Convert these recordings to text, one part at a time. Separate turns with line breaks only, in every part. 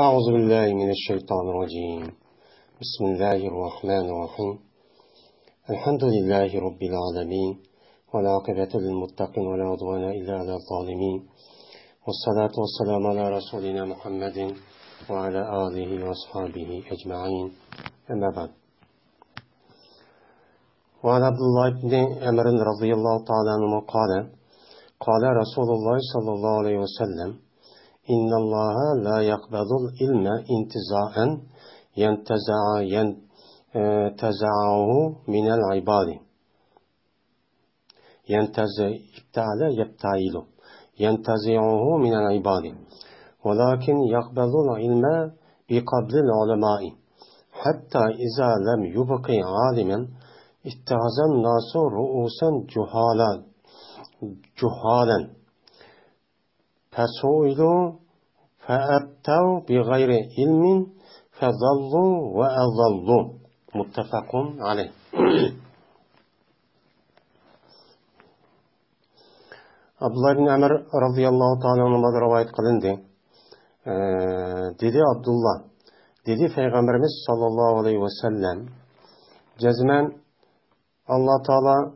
أعوذ بالله من الشيطان الرجيم. بسم الله الرحمن الرحيم. الحمد لله رب العالمين، والعاقبة للمتقين ولا عدوان إلا على الظالمين، والصلاة والسلام على رسولنا محمد وعلى آله وأصحابه أجمعين، أما بعد. وعن عبد الله بن عمر رضي الله تعالى عنه قال رسول الله صلى الله عليه وسلم: إن الله لا يقبض العلم انتزاعا ينتزعه من العباد ينتزعه من العباد، ولكن يقبض العلم بقبض العلماء، حتى إذا لم يبق عالما اتخذ الناس رؤوسا جهالا فسئلوا فأفتوا بغير علم فضلوا وأضلوا. متفق عليه. Abdullah ibn Ömer radıyallahu ta'ala anh'a rivayet kılındı. Dedi Abdullah, dedi Peygamberimiz sallallahu aleyhi ve sellem, cezmen Allah Teala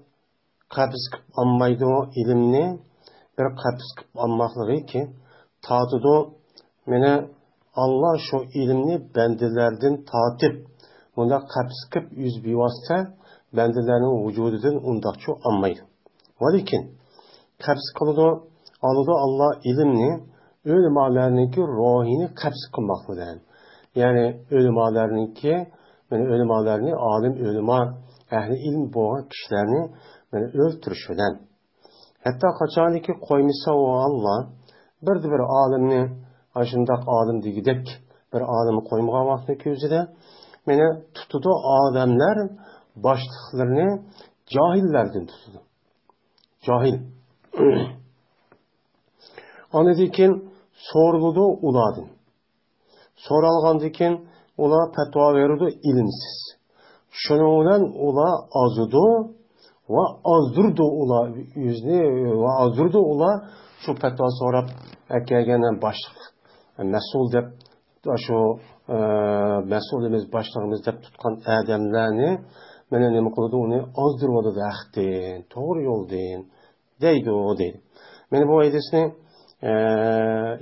kabz kıp anmaydı o ilimni, bir kabz kıp anmaklığı ki tatıdı mene Allah şu ilimni bendilerden tatip onda kabz kıp yüz bivasta bendilerinin vücudundan undakçı anmaydı. Valikin kabz kılıdı alıdı Allah ilimni ölümalarınki ruhini kabz kılmaklıdır. Yani ölümalarınki ölümalarını alim ölüma ehli ilm boğan kişilerini öldürüşüden. Hatta kaçaniki koymuşsa o Allah bir alimni aşındak alim digidek bir alimi koymağa vakti közüde mene tutudu adamlar başlıklarını cahillerden tutudu. Cahil. Anedikin soruludu uladın. Soralgandikin ula petva verudu ilimsiz. Şunundan ula azudu ve azdurdu ula yüzünü ve azdurdu ula şu petva sorap ekegenen başlık mesul dep şu mesulimiz başlığımız dep tutkan adamlarını mene nemi kılıdı onu azdırmadı da aktin doğru yol deyin deydi o deydi. Mene bu hadisini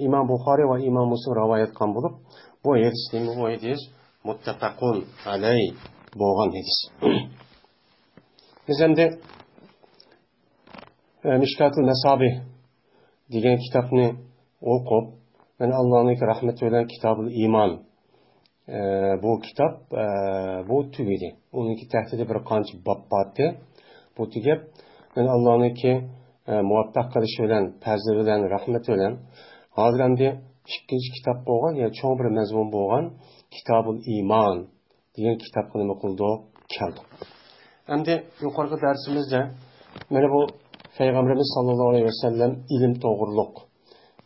İmam Bukhari ve İmam Müslim rivayet kan bulup bu hadis muttefakun aleyh boğan hadis. Biz hem de Mişkat-ı Mesabih diyen kitabını okup ben Allah'ın rahmet veren Kitab-ı İman bu kitap bu tügedi. Onunki tehdidi bir kançı babbattı. Bu tügep ben Allah'ın ki muvaffak kılışı veren, pezli veren, rahmet veren hazırlandı ikinci kitap boğan ya çoğun bir mezmun boğan Kitab-ı İman diyen kitabını okuldu keldi. Hem de yukarıda dersimizde mene bu Peygamberimiz sallallahu aleyhi ve sellem ilim doğruluk.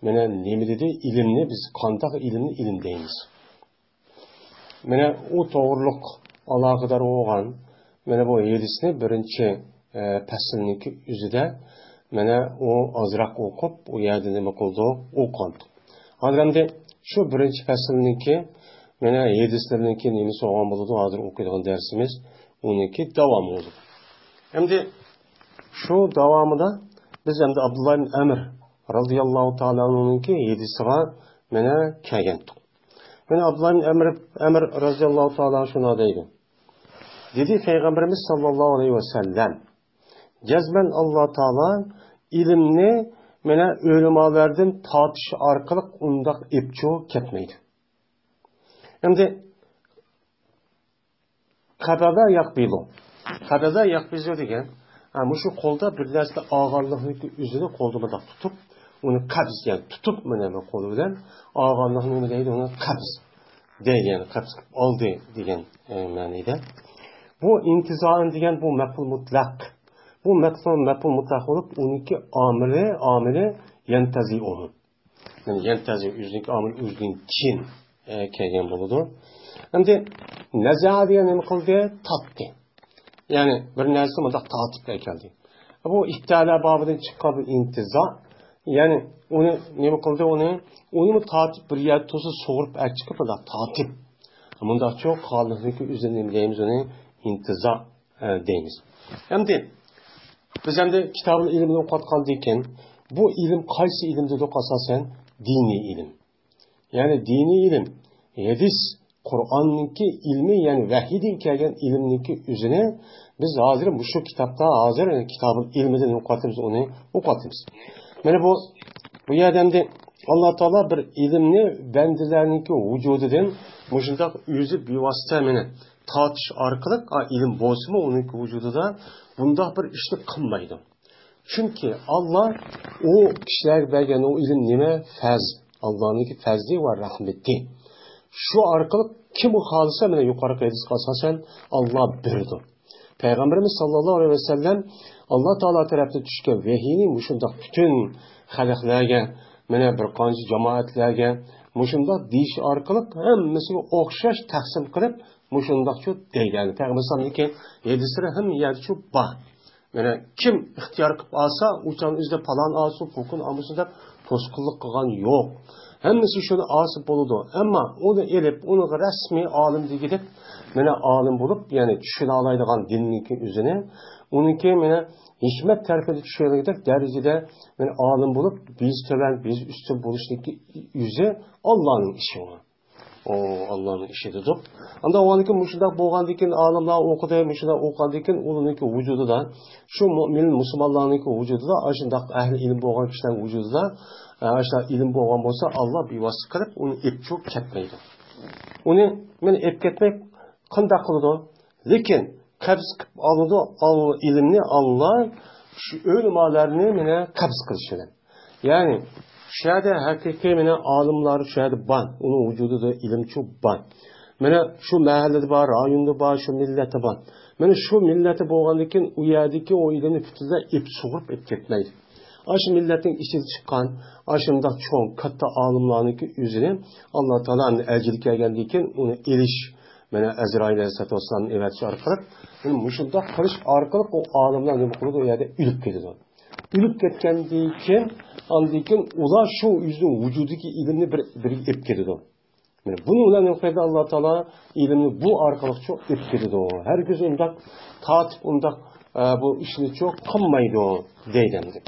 Mene nemi dedi? İlimni biz kandak ilimni ilim deyimiz. Mene o doğruluk Allah'a kadar oğan mene bu yedisini birinci pesilindeki yüzüde mene o azrak okup o yerde nemi kıldı o kandı. Hem şu birinci pesilindeki mene yedislerindeki nemisi oğan buldu hazır okuyduğun dersimiz onunki devamı oldu. Hem de şu devamında biz hem de Abdullah ibn Ömer radıyallahu ta'ala onunki yedisiga mene kelgendik. Mene Abdullah ibn Ömer radıyallahu ta'ala şuna deydi. Dedi Peygamberimiz sallallahu aleyhi ve sellem cezmen Allah Teala ilimni mene ölümalardan tartış arkalık undak ipçu ketmeydi. Hem de Kadada yakbilu. Kadada yakbilu degen, şu kolda bir derste ağırlığını üzerine kolda tutup, onu kabz yani tutup mene kolu bilen ağırlığını deydi onu kabz degen, kabz aldı degen manada. Bu intizarın degen bu mef'ul mutlak. Bu mef'ul mutlak olup 12 amili yentazi onu. Yani yentazi üzerindeki amil üzerindeki kin kelgen buludur. Hem de nezaha diye ne kıldı? Tattı. Yani bir nesli mıdak tatip geldi. Bu ihtiyarlar babından çıkan bir intiza Yani onu nima qildi uni tortib bir yer to'si sug'urib achchiqib tortib. Bunda çok xoliqniki o'zini deymiz uni intizo deymiz. Endi biz endi kitobni ilmini o'qiyotgandan keyin bu ilm qaysi ilm dedik asosan diniy ilm. Yani diniy ilm hadis Qur'onniki ilmi yani vahiydan kelgan ilmniki o'zini biz hozir shu kitobda hozir kitobning ilmidan o'qiyotimiz. Mana bu yerda Allah Teala bir ilmni bandalarniki vujudidan mushundaq o'zi bevosita meni tortish orqali ilm bo'lsa-mu uning vujudida bundoq bir ishni qilmaydi. Chunki Allah o kishilarga bergan o ilm nima? Faz. Allohning fazli va rahmati. Shu orqali kim xohlasa mana yuqorgi hadisga asosan Allah berdi. Peygamberimiz sallallohu aleyhi ve sellem Allah Teala tarafından tushgan vahiyni mushundaq bütün xalqlarga mana bir qancha jamoatlarga mushundaq deyish orqali hammasiga o'xshash taqsim qilib mushundaq shu degan. Peygamberimizniki hadislar ham yerda shu bor. Mana kim ixtiyor qilib olsa, o'shan o'zida falon olsin, hukun olsin deb to'sqinlik qilgan yo'q. Hammasi shuni olib bo'ladi. Ammo uni elib, uni rasmiy olim degidek mana olim bo'lib, ya'ni tushuna oladigan dinning o'zini, uniki mana hikmat tarafida tushayotgan darajada mana olim bo'lib, biz to'lan, biz ustun bo'lishniki o'zi Allohning ishi u. O Allohning ishi dedik. Unda o'niki mushundaq bo'lgandan keyin olimlar o'qidi, mushundaq o'qigandan keyin ularning vujudida, shu mo'min musulmonlarning vujudida, shundaq ahli ilm bo'lgan kishilarning vujudida aşağı ilim boğan olsa Allah bir vasıf kılıp onu epçok ketmeydi. Onu men ep ketmek kanda kılıdı. Lekin kabz kılıp alındı ilimni Allah şu ölümalarını mene kabz kılışıdır. Yani şöyle hakiki mene alimler şöyle ban. Onun vücudu da ilim çok ban. Mene şu mahallede var, rayonda var, şu millete var. Mene şu millete boğandıkken o yerdeki o ilimi bütünde ep soğurup ep ketmeydi. Aşı milletin işi çıkan, aşında çoğun katta alimlarınki üzerine Allah Teala'nın elçilikle geldiğiken onu eriş, bana Ezrail Aleyhisselatü Vesselam'ın evetçi arkalık, muşunda kırış arkalık o alimler ne bu o yerde ülüp gidiyor. Ülüp getkendiyken, andiyken ola şu yüzün vücudaki ilimini bir ip gidiyor. Yani bununla ne kadar Allah Teala ilimini bu arkalık çok ip gidiyor. Herkes ondak, tatip ondak, bu işini çok kınmaydı o deylemdi.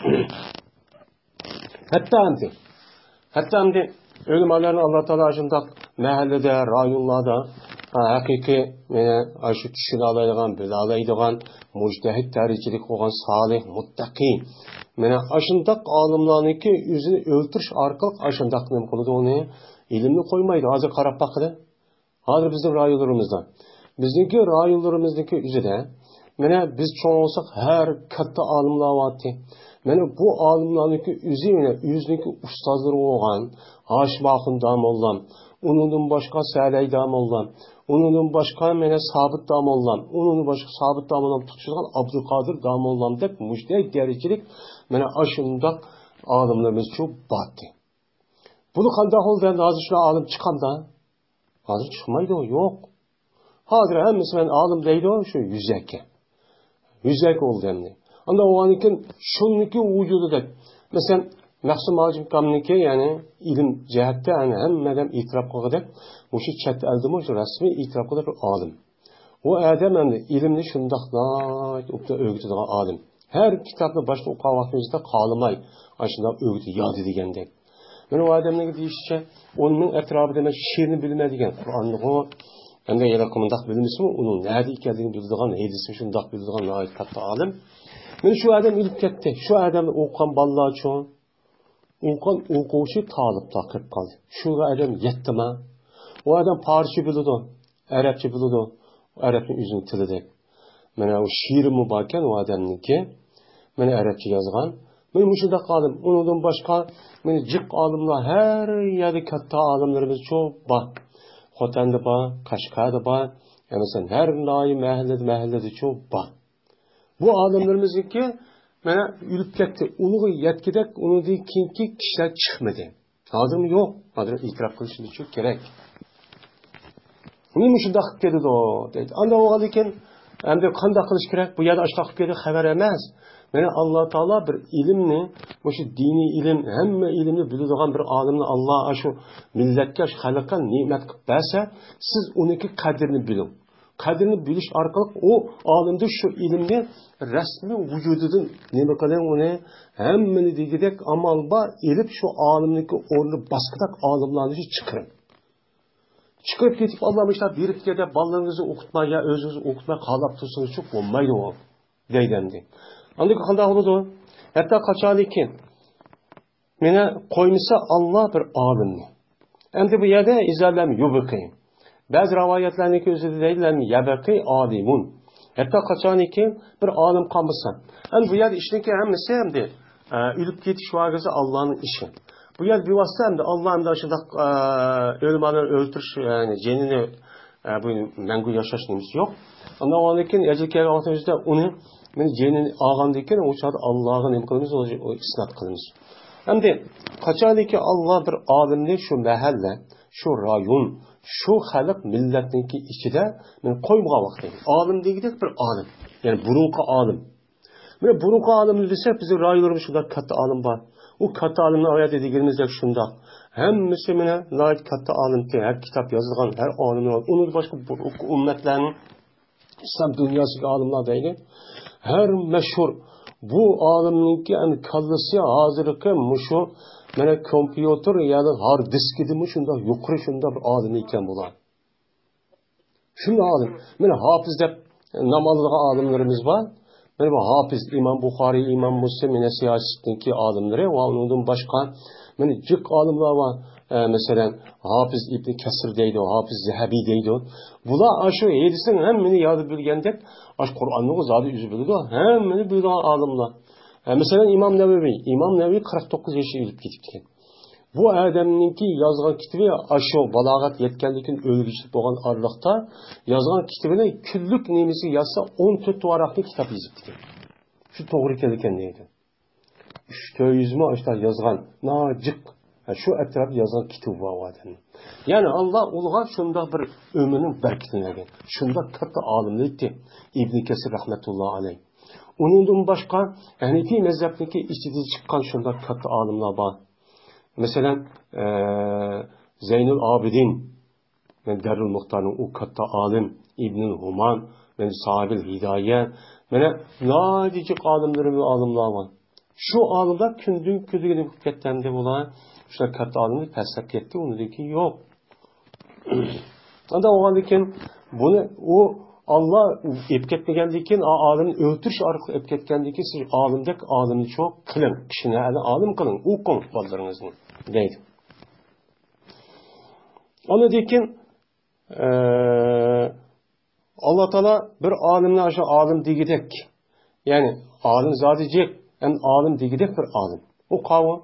Hatta andi ölümalarını Allah Teala aşındak mahallede, rayonlarda hakiki şu kişini alaydıgan, bilalaydıgan, muctehid tericilik olan salih, muttaki aşındak alimlarınki yüzünü öldürüş arkalık aşındak ne kılıdı onu ilimini koymaydı. Hazır karab bakıdı. Hazır bizim rayonlarımızda. Bizdeki rayonlarımızdaki yüzüde biz çoğun olsak her katta alimler vardı. Bu alimlarınki yüzünki ustazları olan Haşim Akın Damollam, onun başka Səley Damollam, onun başka Sabit Damollam, onun başka Sabit Damollam tutuşulan Abdülkadir Damollam dep müştehid derecelik aşındak alimlerimiz çok battı. Bunu kandak oldu yani hazır şuna alim çıkan da hazır çıkmaydı o yok. Hazır hemisi alim deydi o şu yüzek oldu hem de. Anda o anikin şununki vücudu da mesela Mahsum Hacim Kamniki yani ilim cihette yani hemmeden itiraf kılacak bu şey chat elde mi resmi itiraf kılacak alim. O adam hem de ilimli şundakla öğütüdüğü alim. Her kitabını başta okuyan vaktimizde kalımay aşında öğütü yadı degende. Ben o adamın deyişçe onun etrafı demek şiirini bilmediğen Kur'an'ı o hem de yakımındak bilmesi mi onun nerede ikendiğini bildiğin hedisi şundak bildiğin ait katta alim. Ben şu adam ilip gitti. Şu adam okuyan ballar çoğun. Okuyan okuşu talip takip kaldı. Şu adam yetti mi? O adam Parçı biliyordu. Arapça biliyordu. Arap'ın yüzünü tilidik. Ben o şiirimi bakken o adamın ki ben Arapça yazgan. Ben müşahede kaldım. Ondan başka cık alimler her yerde katta alimlerimiz çok var. Xotan'da var, Kaşgar'da var. Yani sen her nahi mahallede çok var. Bu alimlerimizdeki bana ülüp gitti. Onu yetkidek, onu değil kinki kişiler çıkmadı. Adım yok. Adım itiraf kılışını çok gerek. Bunu müşahede dedi o. Anda o alırken hem de kanda kılış gerek. Bu yada aşkak dedi haber emez. Yani Allah Teala bir ilimni, bu şu dini ilim, hem ilimni bildiğin bir alimni Allah şu milletke, şu halka nimet verse, siz onunki kadrini bilin. Kadrini biliş arkalık o alimde şu ilimni resmi vücudunun ne bakalım onu hemmini digidek amalba elip şu alimdeki ornu baskıdak alimlerini çıkarın. Çıkıp getip Allah'ım işte bir kere ballarınızı okutmaya, özünüzü okutmaya kalap tutsanız çok olmaydı o. Deydendi. Andık kanda oldu. Hatta kaçalı ki mene koymuşsa Allah bir alimni. Hem de bu yerde izlerlem yubıkıyım. Bazı rivayetlerindeki özü değiller mi? Yabaki alimun. Hatta kaçalı ki bir alim kalmışsa. Yani bu yerde işteki hemmesi hem de ülüp getiş vargızı Allah'ın işi. Bu yer bir vasıta hem de Allah'ın da aşağıda ölümanları öldürüş, yani cenini bu mengu yaşaş nemisi yok. Ama o andaki ecel altımızda onu cenini ağandaki o çağda Allah'ın imkanımız o isnat kılınız. Hem de kaçadaki Allah bir alimli şu mahalle, şu rayon, şu halk milletinki içinde koymağa vakti. Alim değil bir alim. Yani burunka alim. Böyle burunka alim desek bizim rayonlarımız şurada katı alim var. O katı alimle ayet edildiğimizde şunda. Hem müslümine layık katı alim ki her kitap yazılan her alim var. Onun başka ümmetlerin İslam dünyasındaki alimler değil. Her meşhur bu alimninki en kallası hazırlıkı muşu mene kompüter ya da hard disk idi şunda yukarı şunda bir alim iken bular. Şunda alim. Mene hafız dep namazlığa alimlerimiz var. Mene bu hafız İmam Bukhari, İmam Müslim mene siyasetindeki alimleri ve onun başka mene cık alimler var. Mesela Hafız İbn Kesir deydi, Hafız Zehebi deydi. Bula aşı yedisin hemmini yadı bilgendek, aş Kur'an'ı zadı yüzü bildi. Hemmini bildi alimler. Mesela İmam Nevevi 49 yaşı ölüp gitipken. Bu adamninki yazgan kitabı aşı balagat yetkenlikin ölgüçlük boğan arlıqta yazgan kitabını küllük nemisi yazsa 14 varaklı kitap yazıptı. Şu doğru kelken neydi? 300 mü aşta yazgan nacık. Şu etrafı yazan kitap var adamın. Yani Allah ulga şunda bir ömrünün berketini verdi. Şunda katta alimlikti. İbn Kesir rahmetullahi aleyh. Onun başka Hanefi mezhebindeki içtiği çıkan şunda katta alimler var. Mesela Zeynül Abidin Derül Muhtar'ın o katta alim İbnül Human Sahibil Hidaye nadicik alimlerin ve alimler var. Şu alimler kündün küdüğünü hükmetlerinde olan şuna katta alimler fesek etti. Onu dedi ki yok. Anda o halde bunu o Allah epketmegендeki alimin ötürüş arqı epketgendeki siz alimdek alimni çok kılın. Kişine alim kılın. Okun ballarınızın. Deydi. Onu dekin Allah Teala bir alimle aşağı alim digidek. Yani alim zadicek. Yani alim digidek bir alim. O kavga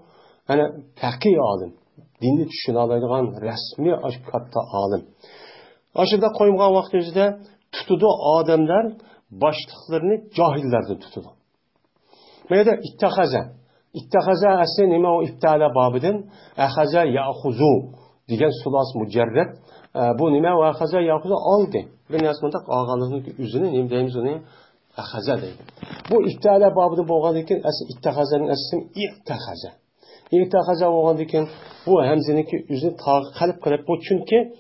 yani fakih alim. Dinni düşüne alaydigan resmi aşk katta alim. Aşırda koymağa vaxtımızda tutudu adamlar başlıklarını cahillerden tutudu. Böyle de ittihâze. İttihâze aslında nime o iptala babıdın. Ehâze yâhuzu diyen sulas mücerred. Bu nime o ehâze yâhuzu aldı. Ve nesmanda ağalığının yüzünü nime deyimiz onu ehâze deydi. Bu iptala babıdın boğadıkken aslında ittihâzenin aslında ittihâze. İttihâze boğadıkken bu hemzeniki yüzünü kalp kılıp bu çünkü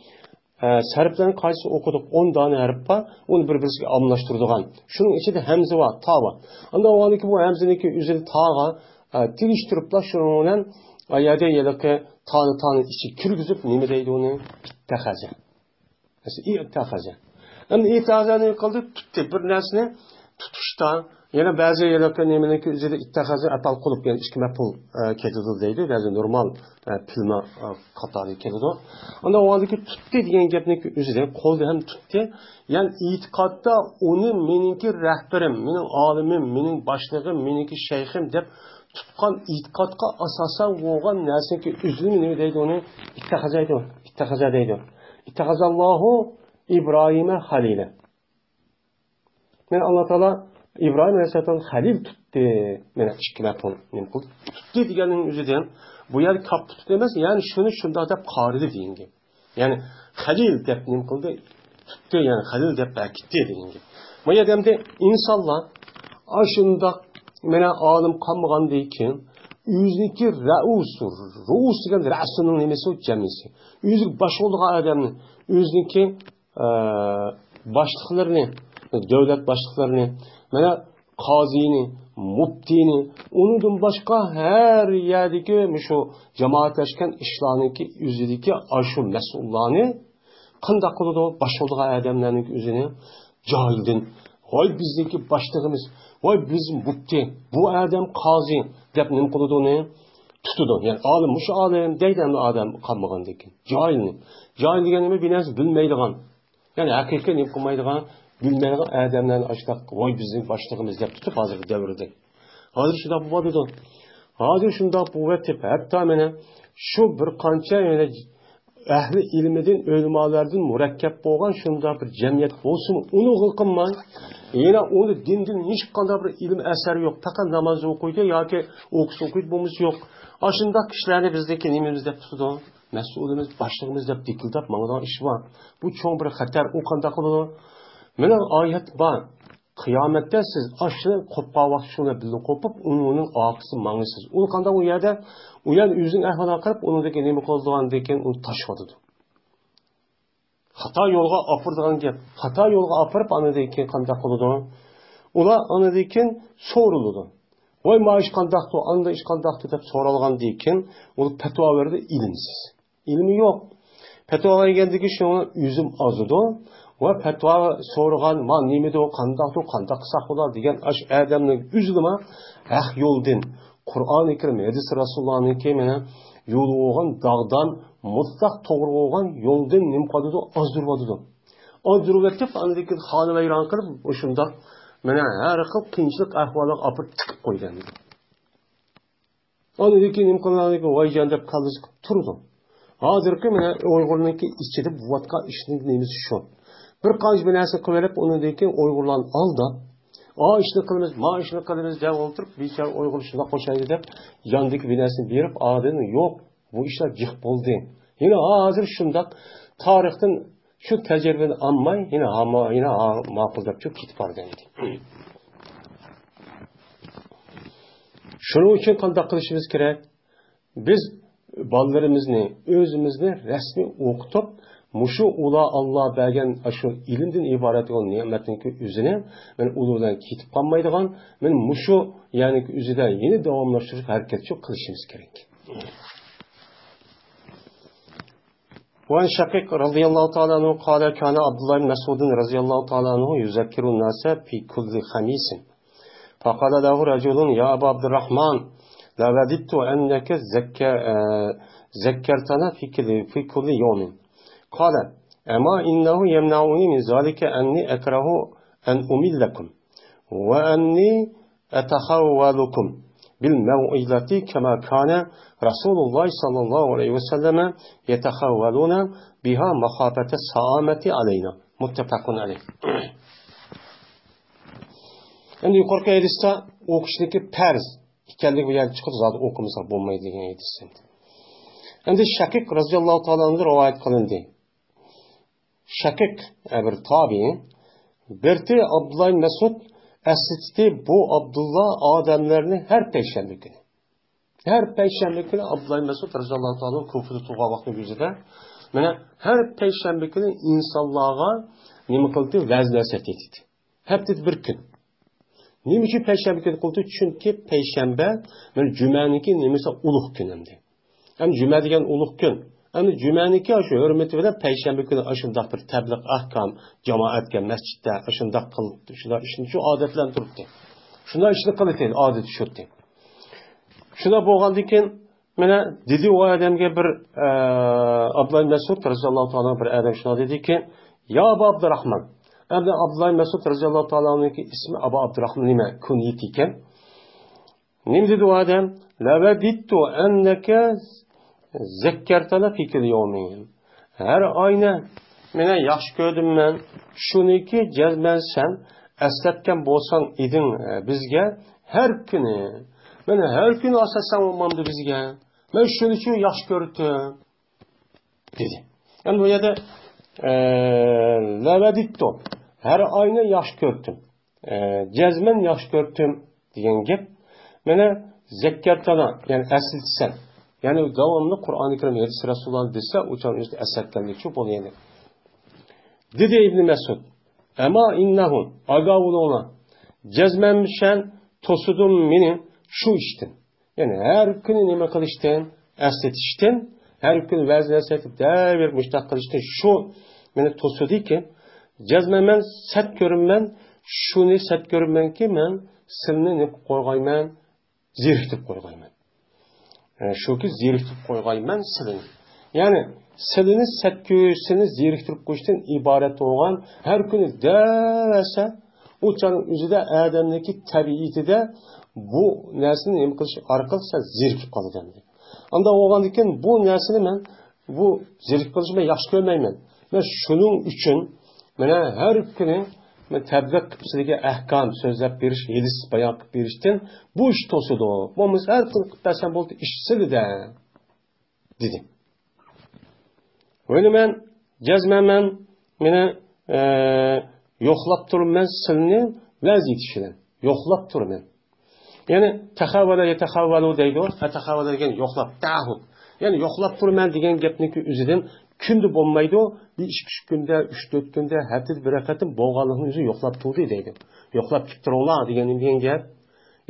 Səriflərin qaysını okuduk 10 tane hərf var. Onu bir-birisi amlaştırdığan. Şunun içinde hemze var, ta var. Anda o andaki bu hemzeniki üzeri tağa tiliştiripla şununla ayada yedeki tanı içi kürgüzüp nime deydi onu? İttehaze. Mesela ittehaze. Hem ittehaze ne kaldı? Tuttu. Bir nesne tutuşta yine bazı yerlerde nemeneki üzeri ittehaze atal kılıp yani işki mepul kedidil deydi. Bazı normal pilma katarı kedidil. Anda o andaki tuttu diyen gepneki üzeri kolda hem tuttu. Yani itikatta onu meninki rehberim, menin alimim, menin başlığım, meninki şeyhim deyip tutkan itikatka asasan boğan nesneki üzeri ne deydi onu? İttehaze deydi. İttehazallahu İbrahim'e halile. Yani Allah Teala İbrahim Aleyhisselam'ın halil tuttu. Yani işkile tuttu diyenin üzerinden bu yer kap tuttu demez. Yani şunda da qaridi deyin ki. Yani halil dep nim kıldı. Tuttu yani halil dep gitti deyin ki. Bu yerdemde insanlar aşında Mena alim qanmagandan keyin o'ziniki Ra'us degan ra'sining nimasi jamisi. O'zi bosh bo'lgan odamni, o'ziniki boshliqlarini, davlat boshliqlarini, mana qozini, muftini, undan boshqa har yerdagi shu jamoatlashgan ishlarniki o'zidagi ashu mas'ullarni qanday qiladi bosh bo'lgan odamlarning o'zini jahildan voy bizniki boshlig'imiz voy biz mufti bu odam qozi deb nim qiladi uni tutadi ya'ni olim shu olim deydi odam qolmagandan keyin jahil degan nima bir narsa bilmaydigan ya'ni haqiqiy nim qilmaydigan bilmaydigan odamlarni ashtaq voy bizning boshlig'imiz deb tutib hozirgi davrda hozir shunday bo'ladi hozir shunday bo'lyapti hatto mana shu bir qancha yana ahli ilmidan ulamalardan murakkab bo'lgan shunday bir jamiyat bo'lsin uni qilmay yana uni dindan hech qanday bir ilm asari yo'q faqat namoz o'qiydi yoki o'qis o'qiydi bo'lmasa yo'q shunday kishilarni bizniki nimamiz deb tutadi mas'ulimiz boshlig'imiz deb dikildab mangdan ish bor bu cho'ng bir xatar u qanday qiladi mana oyat bor qiyomatda siz ashni qo'pqa vaqt shuni bilib qo'pib uning oqisi mangisiz u qanday u yerda u yer o'zining ahvolini qarab unidagi nima qildigandan keyin uni tashladi xato yo'lga opirdigan gap xato yo'lga opirib anidan keyin qanday qiladi ular anidan keyin so'riladi voy ma ish qandaqdi anda ish qandaqdi deb so'ralgandan keyin u fatvo berdi ilmsiz ilmi yo'q fatvo bergandagi shuni o'zim ozidi va fatvo so'ragan ma nimidi qandaq qilsak bo'lar degan ash odamning o'zlima haq yo'ldan Qur'oni Karim hadis Rasulullohning mana yo'l bo'lgan dog'dan mutlaq to'g'ri bo'lgan yo'ldan nim qoladi ozdirib ketib andikin xona vayron qilib o'shunda mana har xil qiyinchilik ahvolga olib tiqib qo'ygan andikin nim qilganligi voyjon deb qaldiz turdi hozirgi mana Uyg'urniki ichida bo'layotgan ishning nimasi shu bir qancha bir narsa qilib undan keyin Uyg'urlarni aldab ishni qilamiz deb o'tirib bechora Uyg'ur shunday qo'shaydi deb yondagi binasini berib adini yo'q bu ishlar jiq bo'ldi yana hozir shunday tarixdan shu tajribani olmay yana ma'qul deb ketib borgan shuning uchun qanday qilishimiz kerak biz bolalarimizni o'zimizni rasmiy o'qitib mushu ular Alloh bergan shu ilmdan iborat bo'lgan ne'matning o'zini men ulardan ketib qolmaydigan men mushu ya'ni o'zida yana davomlashtirish harakatchi qilishimiz kerak. وعن شقيق رضي الله تعالى عنه قال كان عبد الله بن مسعود رضي الله تعالى عنه يذكر الناس في كل خميس فقال له رجل يا أبا عبد الرحمن لوددت أنك ذكرتنا في كل يوم قال أما إنه يمنعني من ذلك أني أكره أن أملكم وأني أتخولكم بالموعظة كما كان رسول الله صلى الله عليه وسلم يتخولون بها مخافة السآمة علينا متفق عليه. Endi yuqorqi hadisda o'qishniki farz ekanligi bu yerga chiqib zot o'qimasa bo'lmaydi degan hadis. Endi Shaqiq roziyallohu taolo anhu rivoyat qilindi. Shaqiq bir tabiin berti Abdullah Mas'ud asli bu Abdullah odamlarni har payshanba kuni Abdullah Mas'ud roziyallohu taolo Kufada tug'ilgan vaqtning o'zida mana har payshanba kuni insonlarga nima qildi va'zlar etdi. Haftada bir kun. Nima uchun payshanba kuni qildi? Chunki payshanba mana jumaniki nimasi ulug' kun endi. Ham juma degan ulug' kun. Endi jumaniki shu hurmati bilan payshanba kuni shunday bir tabliq ahkom jamoatga masjidda shunday qildi. Shular ishni shu odatlarni turibdi. Shunday ishni qildi, odat shurdi. Shunday bo'lgandan keyin mana dedi u odamga bir Abdullah Mas'ud roziyallohu taolo bir odam shunday dediki, "Ya Abu Abdurrahman." Endi Abdullah Mas'ud roziyallohu taoloning ismi Abu Abdurrahman nima kunyati ekan. Nima dedi u odam? "Lavadittu annaka zakkartana fi kulli yawmin." Har oyna meni yaxshi ko'rdim men. Shuniki jazman sen eslatgan bo'lsang eding bizga har kuni. Meni har kuni asasan olmamdi bizga. Men shuning uchun yaxshi ko'rdim dedi. Endi bu yerda lavadittu har oyni yaxshi ko'rdim. Jazman yaxshi ko'rdim degan gap. Mana zakkartana, ya'ni asilsan. Ya'ni davomli Qur'oni Karim hadis Rasululloh desa, o'chan o'zi asatganlik shu bo'ladi. Dedi İbn Mesud. Ama innahum agavuluna cezmenmişen tosudum mini şu iştin. Yani her gün nime kılıştın, esletiştin, her gün vezne esletip bir müştak kılıştın. Şu beni tosudu ki cezmemen set görünmen, şunu set görünmen ki ben sırrını ne koygaymen, zirhtip koygaymen. Yani şu ki zirhtip koygaymen sırrını. Yani sırrını set göğüsünü zirhtip koyuştan ibaret olan her gün derse uçanın üzerinde Adem'deki tabiiyeti de bu nersini nima qilish orqali zerikib qoladi. Anda o'g'andikin bu narsani men bu zerikib qilishni yaxshi ko'rmayman. Men shuning uchun mana har kuni men tabliq qilishga ahkam so'zlab berish, hadis bayon qilib berishdan bu ish to'sidi. Bo'lmasa har kuni qilib bersam bo'ldi, ish silida dedi. O'yni men jazmaman meni yo'qlab turman silni vaziyatishini. Yo'qlab turman. Yani tahavvala yatahavvalu deydi. Tahavvala degan yo'qlab ta'hud. Yani yo'qlab turman degan gapniki o'zidan kundi bo'lmaydi. Bir 2-3 kunda, 3-4 kunda, haftada bir raqatim bo'lganligini o'zi yo'qlab turdi deydi. Yo'qlab turiblar degan gap.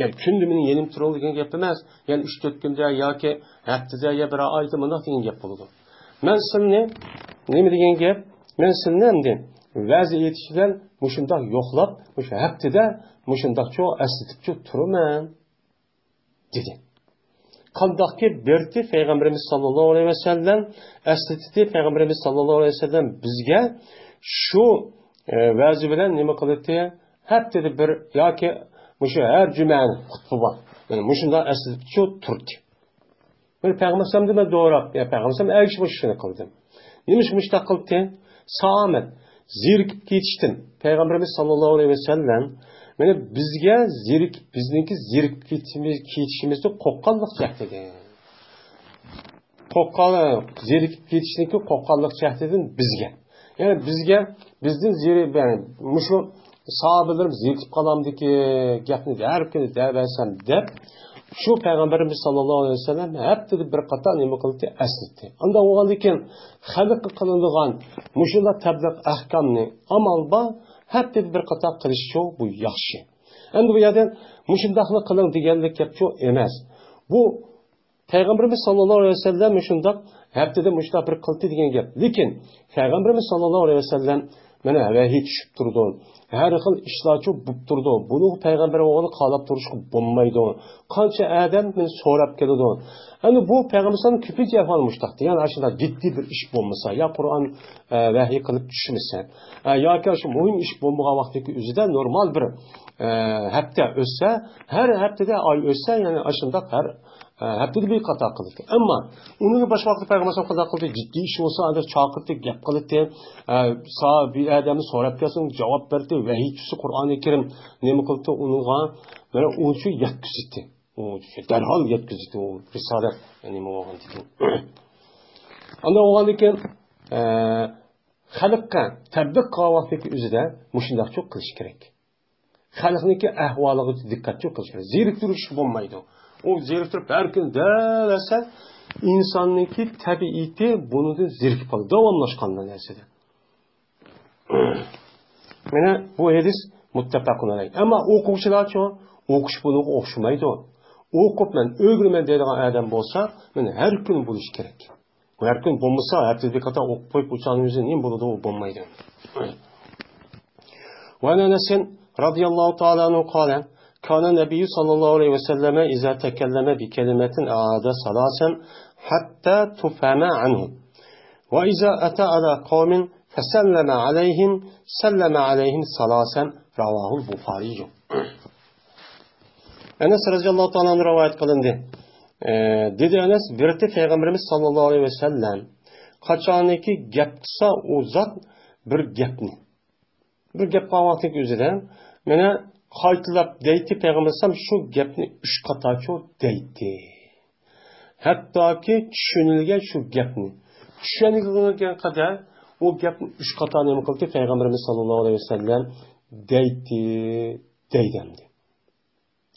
Yani kundi meni yenim turib degan gap emas. Yani 3-4 kunda yoki haftada ya bir oyda mana degan gap bo'ladi. Men sizni nima degan gap? Men sizni endi vaziyatdan mushundoq yo'qlab, o'sha haftada mushundoqcha aslatib turaman dedi. Qandaqki berdi Peygamberimiz sallallohu alayhi vasallam aslatdi Peygamberimiz sallallohu alayhi vasallam bizga shu vazi bilan nima qildi? Haftada bir yoki mushu har jumani xutba bor. Yani mushundoq aslatib turdi. Bir Peygamberimizdan men doğrab, ya Peygamberimiz ergish shuni qildi. Nimish mushtaq qildi? Saamet zirikib ketishtin. Peygamberimiz sallallohu alayhi vasallam mana bizga bizniki zirikib ketishimizni qo'qqanlik chaqdi. Qo'qqanlik, zirikib ketishniki qo'qqanlik chaqdidan bizga. Yani bizga bizning mushu sahobalarimiz zirikib qolamdiki gapni har kuni da'vatsam deb şu Peygamberimiz sallallahu aleyhi ve sellem hepti bir qator nima qildi aslatdi. Unda o'g'andikin xalqqa qilinadigan mushunda tabliq ahkamni amalba hepti bir qator qilish bu yaxshi. Endi bu yerda mushundaqni qiling deganlik gap emas. Bu Peygamberimiz sallallahu aleyhi ve sellem mushunda heptida mushunda bir qildi degan gap. Lekin Peygamberimiz sallallahu aleyhi ve sellem mana vahiy tushib turdi. Her xil ishlar bo'lib turdi. Buni payg'ambar o'g'li qalab turishga bo'lmaydi. Qancha odam meni so'rab keladi. Endi bu payg'ambarning ko'plik yapolmoqda. Ya'ni ashula jiddiy bir ish bo'lmasa, ya Qur'on vahiy qilib tushmasa, yoki shu muhim ish bo'lmagan vaqtdagi o'zida normal bir hafta o'tsa, har haftada oy o'tsa, ya'ni ashunda har haftada bir qator qildi. Ammo uning boshqa vaqtda payg'ambar qator qildi, jiddiy ish bo'lsa, agar chaqirdi, gap qildi, bir odamni so'rab kelsin, javob berdi, vahiychisi Qur'oni Karim nima qildi, unga mana o'sha yetkazdi. O derhal yetkazdi o risalet, yani muğan dikin. Anda oğan dikin, xalqqa tabliq qilganlikdagi o'zida mushundoq çok qilish kerak. Xalqniki ahvoliga diqqat çok qilish kerak. Zeriktirish bo'lmaydi. O zeriktirib har kun desa insonniki tabiiyati bunidan zerikib qoladi. Davomlashgan narsada. Mana bu hadis muttafaqun alayh. Ammo o'quvchilar-chi, o'qish buniga o'xshamaydi. O'qib men o'g'riman deydigan odam bo'lsa, meni har kun bo'lish kerak. Her gün bo'lmasa, haftada bir qator o'qib qo'yib o'chganimizda nima bo'ladi, u bo'lmaydi. Va Anas radhiyallohu ta'ala anhu qala: "Kana Nabiy sallallohu alayhi va sallam iza takallama bi kalimatin aada salasan hatta tufama anhu. Va iza ata ala qawmin fasallama alayhim sallama alayhim salasan." Rawahu al-Bukhari. Anas radhiyallohu ta'ala anhu rivoyat qilindi. Dedi Anas, bir Peygamberimiz sallallahu aleyhi ve sellem qaçaniki gap qilsa o zat bir gapni. Bir gap qilganlik o'zidan meni qaytilab deydi Peygamberimiz shu gapni 3 qatorcha deydi. Hattoki tushunilgan shu gapni. Tushunilgan qadar o gapni 3 qator nima qildi Peygamberimiz sallallahu aleyhi ve sellem deydi.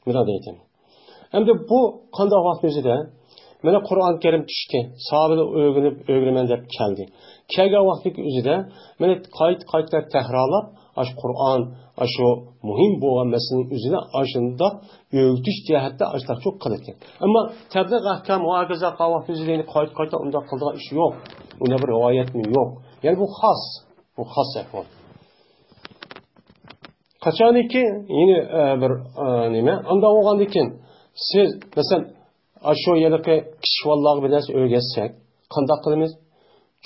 Buna deydim. Hem de bu qanday vaqt o'zida mana Qur'on Karim tushdi. Sahobalar o'rganib deb keldi. Kelgan vaqtning o'zida mana qayta takrorlab, ash Qur'on, ashu muhim bo'lgan masalaning o'zida ashunda o'rgatish jihatda ashlar çok qilgan. Ammo tabliğ ahkam muaviza qavvat o'zida qayta unda qilgan ish yo'q. Unda bir rivoyatmi yo'q. Yani bu xos. Bu xos ahvol. Qachoniki yine bir nima? Unda bo'lgandan keyin siz mesela şu yerdeki kişi vallahi bir narsa öğretsak, qanday qilamiz?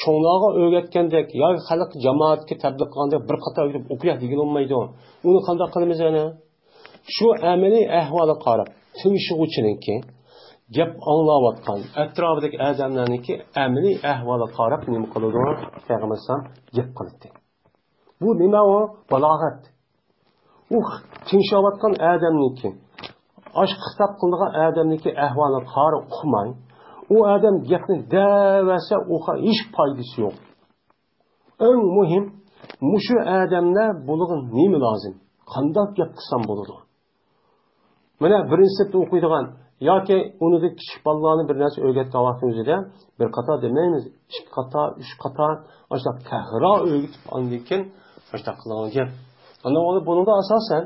Çoğunluğa öğretgandek, ya xalq jamoatga tabliğ qilganda bir qator o'qiyat degan olmaydi. Uni qanday qilamiz ana? Shu amaliy ahvolga qarab, tingishuvchininki gap anglayotgan, atrofidagi odamlarniki amaliy ahvolga qarab nima qiladi? Payg'ambar gap qiladi. Bu nima o? Balog'at. U tingishayotgan odamniki aş xitap qıldığı adamniki ahvalını qarı uqmay, o adam gapni davasa oqa hiç faydası yok. En muhim, muşu adamlar bulug'un nemi lazım? Qanday gap qilsam bo'ladi? Mana birinchi sinfda o'qiydigan yoki unidagi kichik bolalarni bir narsa o'rgatgan vaqtimizda bir qator demaymiz, 2 qator, 3 qator, ashta tahro o'rgatib ondan keyin ashta qilgan gap. Ana buningda asosan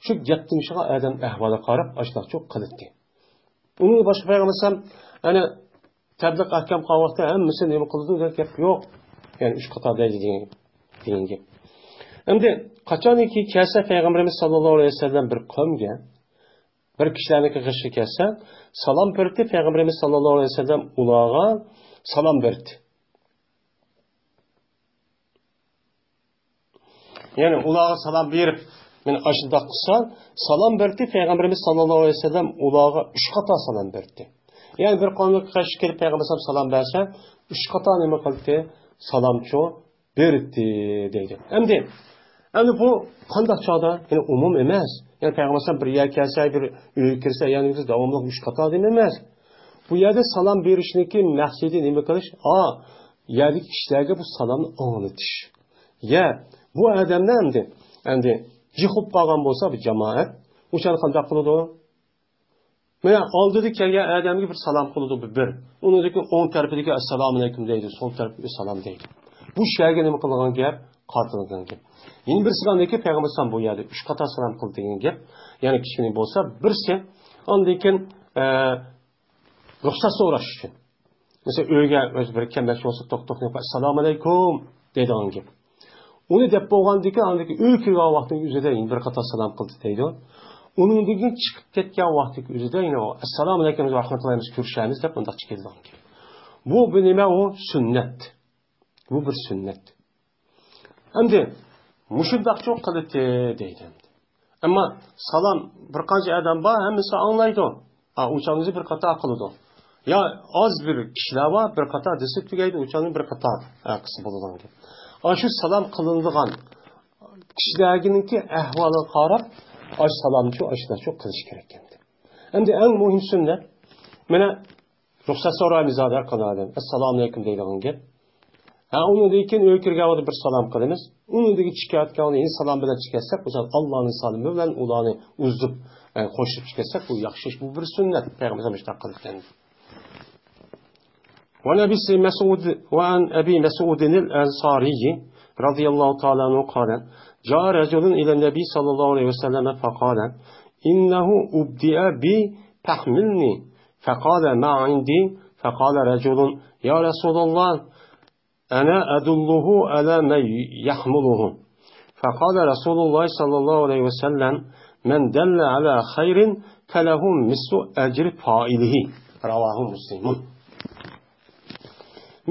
şu gaptimishga adam ahvoli qarab ashlar çok qildi. Uni boshqa payg'ambar ana tabliğ ahkam qavvatda hammasi nima qildi degan gap yo'q. Yani 3 qator degan gap. Endi qachoniki kelsa payg'ambarimiz sallallohu alayhi vasallam bir qavmga bir kishilarniki g'ishga kelsa, salom berdi payg'ambarimiz sallallohu alayhi vasallam ularga salom berdi. Yani ularga salom berib men aşında qilsa, salom berdi payg'ambarimiz sallallohu alayhi vasallam ularga 3 qator salom berdi. Yani bir qavmga qarshi kelib payg'ambar salom bersa, 3 qator nima qildi? Salomcho berdi deydi. Endi bu qanday chog'da? Yani umum emas. Yani payg'ambar bir yer kelsa, bir uy kirsa, yani biz davomli 3 qator emas. Bu yerda salom berishniki maqsadi nima qilish? Yerdagi kishilarga bu salomni anglatish. Ya bu odamlar endi Jihub qolgan bo'lsa bir jamoat, o'shani qanday qiladi? Mana oldida kelgan odamga bir salom qiladi bir. Uningdagi o'ng tarafidagi assalomu alaykum deydi, so'l tarafiga salom deydi. Bu shayga nima qilgan gap? Qartilgan gap. Yeni bir salomdagi payg'ambar bu yerda 3 qator salom qildi degan gap. Ya'ni kichkina bo'lsa, birsi ondan keyin ruxsat so'rash uchun. Mesela uyga o'z bir kambag'al bo'lsa, to'xtab, assalomu alaykum deydigan gap. Onu deb bo'lgandiki, andaki uy kirgan vaqtning o'zida bir qator salom qildi deydi. Uningdan chiqib ketgan vaqtning o'zida assalomu alaykum va rahmatullohi ko'rishamiz deb undaq chiqilgan. Bu nima o? Sunnat. Bu bir sunnat. Endi mushundaq cho'q qildi deydi. Ammo salom bir qancha odam bor, hammasi anglaydi. O'chamizni bir qator qiladi. Ya az bir kishilar bor, bir qator desa tugaydi, o'chani bir qator qism bo'ladi. Şu salam kılındıgan kişilerninki ahvalı qarab, aş salamçı aşlar çok kılış gerekkendi. Hem de en muhim sünnet, mene ruhsat sorayımız adar kanalım. Esselamu aleyküm deydiğin gel. Onun deyken öykürgavada bir salam kılımız. Onun deyki çıkartgavada yeni salam bilen çıkarsak, o zaman Allah'ın salamı bilen ulanı uzdup, koşup çıkarsak, bu yakışış, bu bir sünnet. Peygamber'e müştak kılıkkendi. وعن أبي مسعود الأنصاري رضي الله تعالى عنه قال جاء رجل إلى النبي صلى الله عليه وسلم فقال إنه أبدأ بي تحملني فقال ما عندي فقال رجل يا رسول الله أنا أدله على من يحمله فقال رسول الله صلى الله عليه وسلم من دل على خير فله مثل أجر فاعله رواه مسلم.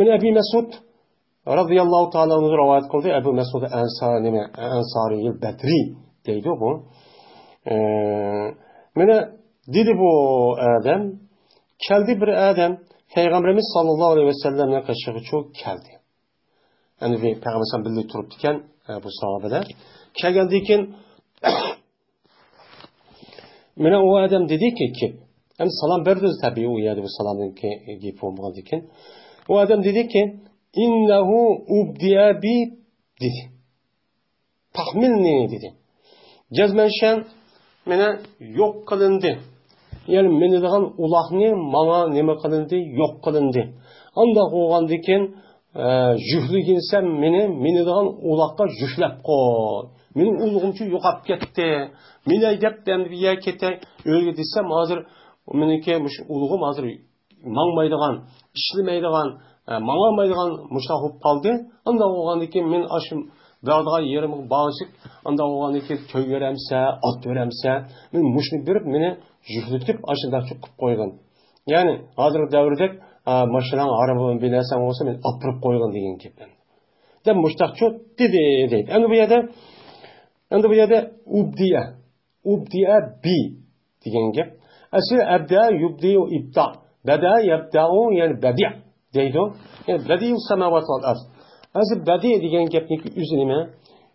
من أبي مسعود رضي الله تعالى عنه رواية قلت أبو مسعود أنصاري البدري deydi bu. Mene dedi bu adam, keldi bir adam, Peygamberimiz sallallahu aleyhi ve sellem'e kaşığı çok keldi. Yani Peygamberimiz bildiği turup diken bu sahabeler. Kelgendiyken mene o adam dedi ki, yani salam verdi tabii o yerde bu salamın ki giyip olmadan diken. O adam dedi ki, innehu ubdiya bi dedi. Tahmilni dedi. Cezmenşen meni yo'q qilindi. Yani meni degan uloqni menga nima qilindi, yo'q qilindi. Anda bo'lgandan keyin juhliginsam meni degan uloqqa juhlab qo'y. Mening ulug'imchi yo'qolib ketdi. Meni deb dembiya ketay, o'lga desam hozir meniki mush ulug'im hozir mangmaydigan, ishlamaydigan, mangmaydigan mushta bo'lib qoldi. Anda bo'lgandan keyin men ashim dağdan yerimi bağışık, anda oğlanı ki köy veremse, at veremse, men muşni berip meni juhletip aşında çıkıp koygan. Yani hazır devirde maşınan arabanın binersen olsa men apırıp koygan degen gepten. De muştak çok dedi. Endi bu yerde ubdiya bi degen gep. Asıl abda yubdiyu ibda. Bada yabda'u yani badi' deydi. Yani badi'u semavat vel ard. Azı badi degen gepniki üzülüme,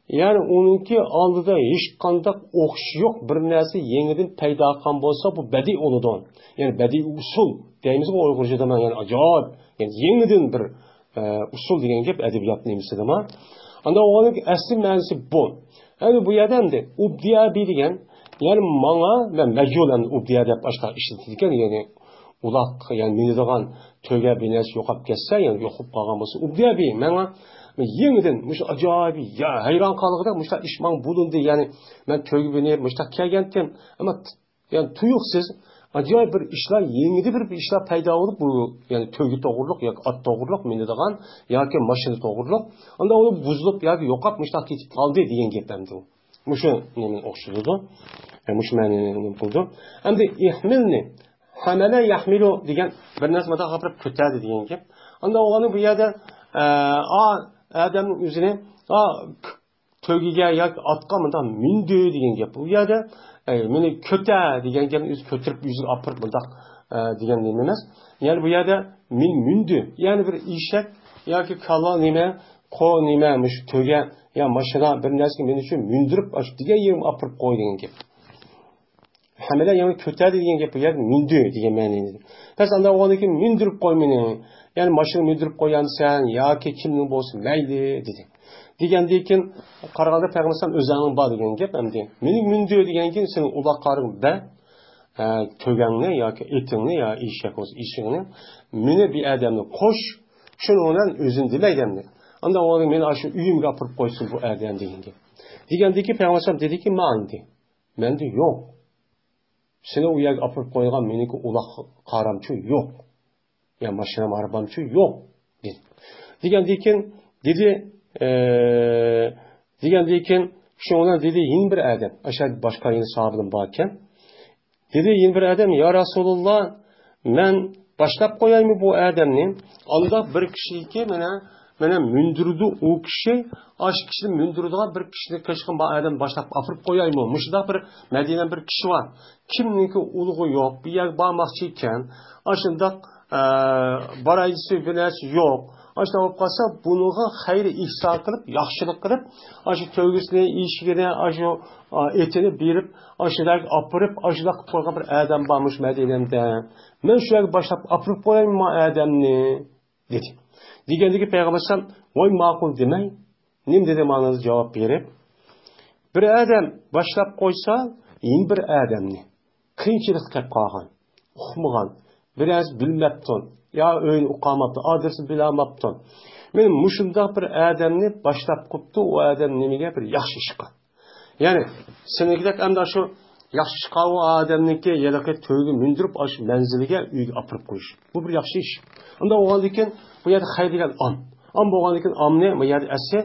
yani onunki aldıda hiç kandak okşu yok, bir nersi yeniden payda kan bolsa bu badi oludan. Yani badi usul deyimiz o Uygurca'da yani acayip, yani yeniden bir usul degen gep edebiyat nemisi de ama. Anda onun asli manası bu. Yani bu yerden de ubdiya bi degen, yani bana ve mecburen ubdiya dep başka işletilirken yani ulaq yani menidigan töge bines yo'qolib ketsa, yani yo'qib qolgan bo'lsa, ubdiyabi menga yengidan mush ajoyibi ya hayron qolg'ida mushta ishmon bo'lindi, yani men töge bine mushta kelgandim, ama yani tuyuqsiz ajoyib bir ishlar, yengidi bir ishlar paydo bo'lib, bu yani töge to'g'riliq yoki at to'g'riliq menidigan yoki mashina to'g'riliq, unda u buzilib yoki yo'qolib mushta ketib qoldi degan gapimdi. Mushu nima o'xshaydi? Mush meni bo'ldi. Endi ihmilni hamele yahmilu degen bir narsa mata gapirib ko'tardi degan gap. Anda o'g'ani bu yerda odamning o'zini to'giga yoki otqa bundoq mindi degan gap. Bu yerda meni ko'tar degan gapni o'zi ko'tirib yuziga olib bundoq degan nima emas. Ya'ni bu yerda men mindi, ya'ni bir eshak yoki kalla nima, qo'y nima, mush to'ga ya mashina bir narsa men uchun mindirib degan yerim olib qo'y degan gap. Hamile yani kötü diyen gap yer mündü diye ma'nida. Pes anda o'g'liki mindirib qo'y meni. Yani mashina mindirib qo'yansan yoki kimning bo'lsin mayli dedi. Degandan keyin qaraganda payg'ambar o'zing bor degan gap endi. Mening mündü degan keyin sen uloq qaring ba to'gangni yoki etingni yo eshak bo'lsa eshigini meni bir odamni qo'sh, shuni bilan o'zing demaydi. Anda o'g'lim meni shu uyimga olib qo'ysin bu odam degan gap. Degandan keyin payg'ambar dediki, "Menda yo'q. Seni u yerga olib qo'ygan meniki uloq qaramchi yo'q. Ya mashina arabamchi yo'q" dedi. Degandan keyin shundan dedi yin bir odam, o'sha boshqa yin sahobadan bor ekan. Dedi yin bir odam, "Ya Rasululloh, men boshlab qo'yaymi bu odamni?" Anda bir kishiki mana mündirdi o kişi, aş kişinin mündirdiği bir kişinin kaşıkın adam başlap afırıp koyayım. Muşda bir Medine'den bir kişi var. Kimninki uluğu yok, bir yer bağmakçıyken, aşında barayıcısı bilesi yok. Aşında olup kalsa bunu hayri ihsan kılıp, yaxşılık kılıp, aşı tövgüsüne, işgine, aşı etini birip, aşıda apırıp, aşıda koygan bir adam varmış Medine'de. Ben şu yer başlap afırıp koyayım mı adamını? Dedi. Degandagi payg'ambar voy ma'qul demay, nim dedi ma'noda javob berib, bir odam boshlab qo'ysa, yin bir odamni qiyinchilik qilib qolgan, uqmagan, biraz bilmabdi, yo o'yin uqamabdi, adresini bilmabdi. Men mushunda bir odamni boshlab qo'yibdi, u odam nimaga bir yaxshi ish qildi. Ya'ni senigidek hamda shu yaxshi ish qilgan odamniki yalaqi to'yga mindirib, ash manziliga uyga olib qo'yish. Bu bir yaxshi ish. Unda o'g'andan keyin bu yerda xayr degan am bo'lgandan keyin amni bu yerda asli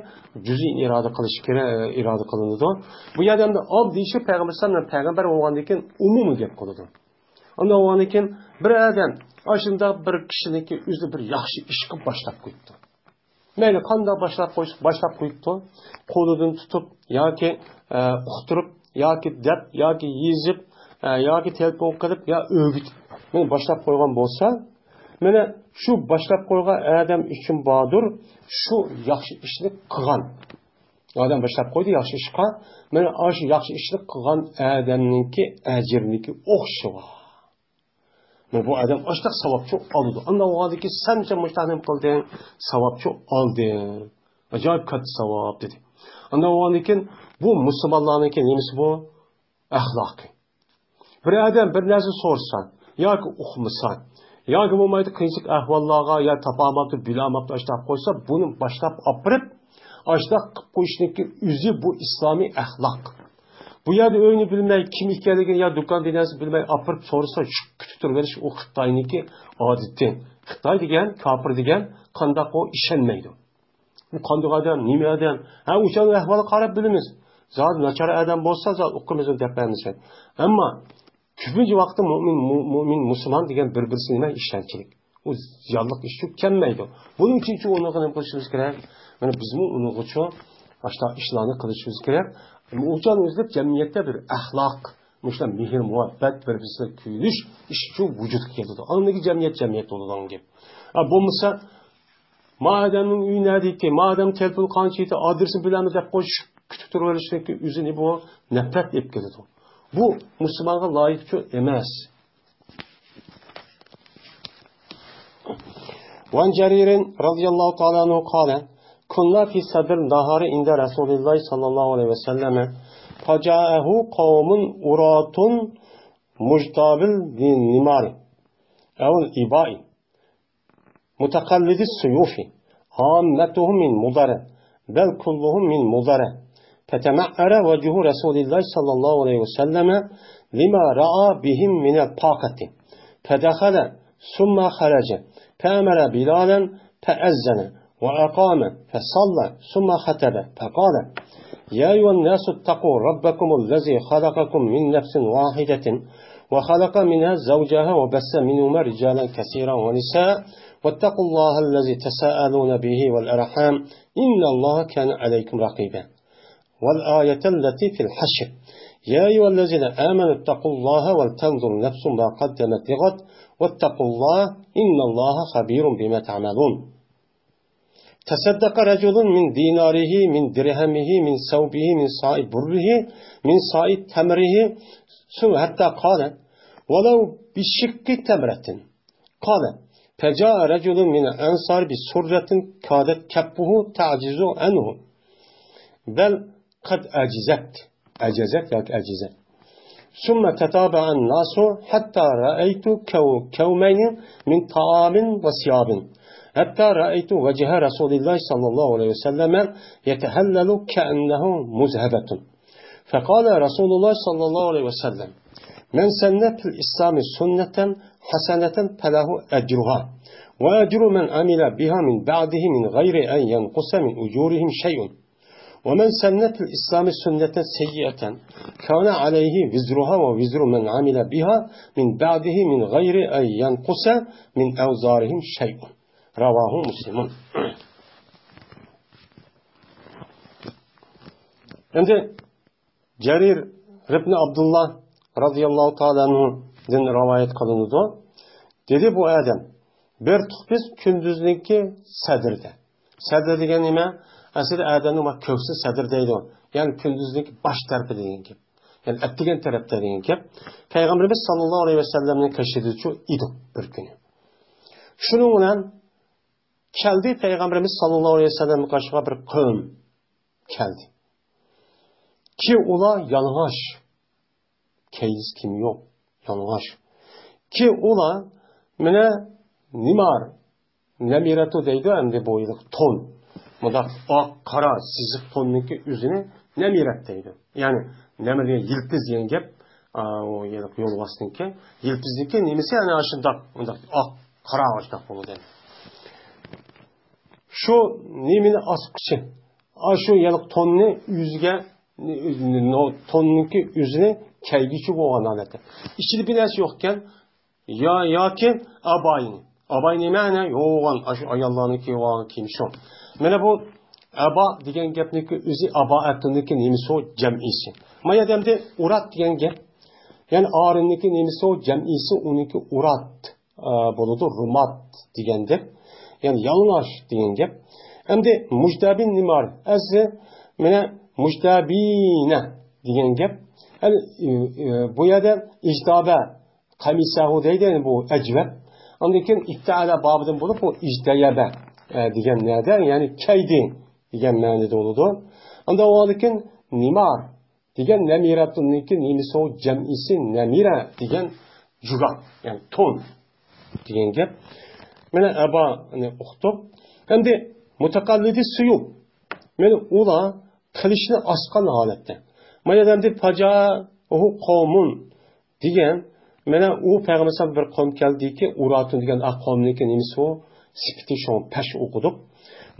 juziy iroda qilish kerak, iroda qilinadi. Bu yerda ham am deyishi payg'ambar bo'lgandan keyin umumiy gap qiladi. Unda o'g'andan keyin bir odam ashunda bir kishiniki o'zi bir yaxshi ish qilib boshlab qo'yibdi. Mayli qanday boshlab qo'yibdi, qo'lidan tutib yoki uqtirib yoki deb yoki yezib yoki telefon qilib yo o'gitib meni boshlab qo'ygan bo'lsa, mana shu boshlab qo'ygan odam uchun bordir, shu yaxshi ishni qilgan. Odam boshlab qo'ydi yaxshi ishqa, mana shu yaxshi ishni qilgan odamniki ajrniki o'xshash. Mana bu odam oshliq savobchi oldi. Unda o'g'adiki sancha mushtanim qilding, savobchi olding. Ajoyib katta savob dedi. Unda o'g'adiki bu musulmonlarniki nimasi bu? Axloqi. Bir adam bir narsa sorsa, yoki uqmasa, yoki bo'lmaydi qiyinchilik ahvollarga yo topolmabdi, bilolmabdi, ashtaq qo'ysa, buni boshlab opirib, ashtaq qilib qo'yishniki o'zi bu islomiy axloq. Bu yerda o'yni bilmay, kim ekanligini yo do'kon dinasi bilmay opirib so'rasa, kutib turverish u Xitoyniki odati. Xitoy degan, kofir degan qandoq o ishonmaydi. Bu qandoq odam, nima odam? Ha, o'shaning ahvoliga qarab bilamiz. Zot nachar odam bo'lsa, zot o'qimiz deb bilamiz. Ammo ko'pincha vaqtda mo'min musulmon degan bir-birisiga nima ishonchlik. U ziyonliq ish kelmaydi. Buning uchun uni nima qilishimiz kerak? Mana bizmi uni uchun boshqa ishlarni qilishimiz kerak. O'shan o'zlab jamiyatda bir axloq, mushlar mehr, muhabbat, bir-birisiga kuyilish ish shu vujudga keladi. Aniki jamiyat bo'ladigan gap. Bo'lmasa madamning uyi nadiki, madam telefon qanchaydi, adresini bilamiz deb qo'yish, kutib turaverishki o'zini bu nafrat deb keladi. Bu musulmonga loyiq emas. Van Jaririn radhiyallohu ta'ala anhu qala: "Kunna fi sadr nahari inda Rasululloh sallallohu alayhi va sallam, faja'ahu qawmun uratun mujtabil bin nimari aw al-ibai mutaqallidis suyufi, ammatuhum min mudara, bal kulluhum min mudara." فتمعر وجه رسول الله صلى الله عليه وسلم لما رأى بهم من الطاقة، فدخل ثم خرج فأمر بلالا فأذن وأقام فصلى ثم خطب فقال: يا أيها الناس اتقوا ربكم الذي خلقكم من نفس واحدة وخلق منها زوجها وبث منهما رجالا كثيرا ونساء واتقوا الله الذي تساءلون به والأرحام إن الله كان عليكم رقيبا. والآية التي في الحشر: يا أيها الذين آمنوا اتقوا الله ولتنظر نفس ما قدمت لغد واتقوا الله إن الله خبير بما تعملون. تصدق رجل من ديناره من درهمه من ثوبه من صاع بره من صاع تمره حتى قال: ولو بشق تمرة. قال: فجاء رجل من الأنصار بسرة كادت كفه تعجز عنه، بل قد أجزت ثم تتابع الناس حتى رأيت كومين من طعام وثياب، حتى رأيت وجه رسول الله صلى الله عليه وسلم يتهلل كأنه مذهبة. فقال رسول الله صلى الله عليه وسلم: من سن في الإسلام سنة حسنة فله أجرها وأجر من عمل بها من بعده من غير أن ينقص من أجورهم شيء، ومن سن في الإسلام سنة سيئة كان عليه وزرها ووزر من عمل بها من بعده من غير أن ينقص من أوزارهم شيء. رواه مسلم. عند جرير بن عبد الله رضي الله تعالى عنه din rivayet kılındı. Dedi bu adam bir biz kündüzünki sadirde. Sadir degan nima? Aslida adamning ko'ksi sadr deydi. Ya'ni kunduzlik bosh tarafi degan gap. Ya'ni atdigan tarafda degan gap. Payg'ambarimiz sollallohu alayhi vasallamning qashiduvchi edi bir kuni. Shuning bilan keldi Payg'ambarimiz sollallohu alayhi vasallamning qashiga bir qavm keldi. Ki ular yalang'och. Keyis kim yo'q, yalang'och. Ki ular mana nimar namiratu deydi, endi bu yil ton. Bunda oq, qora, siziq tonniki o'zini namirat deydi. Ya'ni namirat yilpiz degan gap, o yo'l vostinki, yilpizniki nimasi ana shundoq, undaq oq, qora oshdoq bo'ladi. Shu nimini osqichi, shu yiliq tonni o'ziga tonniki o'zini kaygichi bo'lgan holatda. Ichida bir narsa yo'q ekan, yoki abayni. Abay nima ana yo'g'on, shu ayollarniki yo'g'on kiyim shu. Mana bu aba degan gapniki o'zi abaatniki nimasi o jam'isi. Mana demde urat degan gap. Ya'ni arinniki nimasi o jam'isi uniki urat bo'ladi, rumat deganda. Ya'ni yalang'och degan gap. Endi mujdabin nimar. Asli mana mujdabina degan gap. Bu yerda ijtaba qamisahu deydi, bu ajvab. Ondan keyin itta'ala bobidan bo'lib bu ijdayaba degan ma'noda, ya'ni kaydi degan ma'noda bo'ladi. Unda o'likin nimar degan namiratuniki nemisi o jamisi namira degan jugat, yani ton degan gap. Mana abani o'qitib, endi mutakallidi suyub. Mana ular qilishni osqan holatda. Mana endi faja u qavmun degan mana u payg'ambar bir qavm keldiki, uratun degan aqavmniki nemisi o sifati shu pash o'qidik.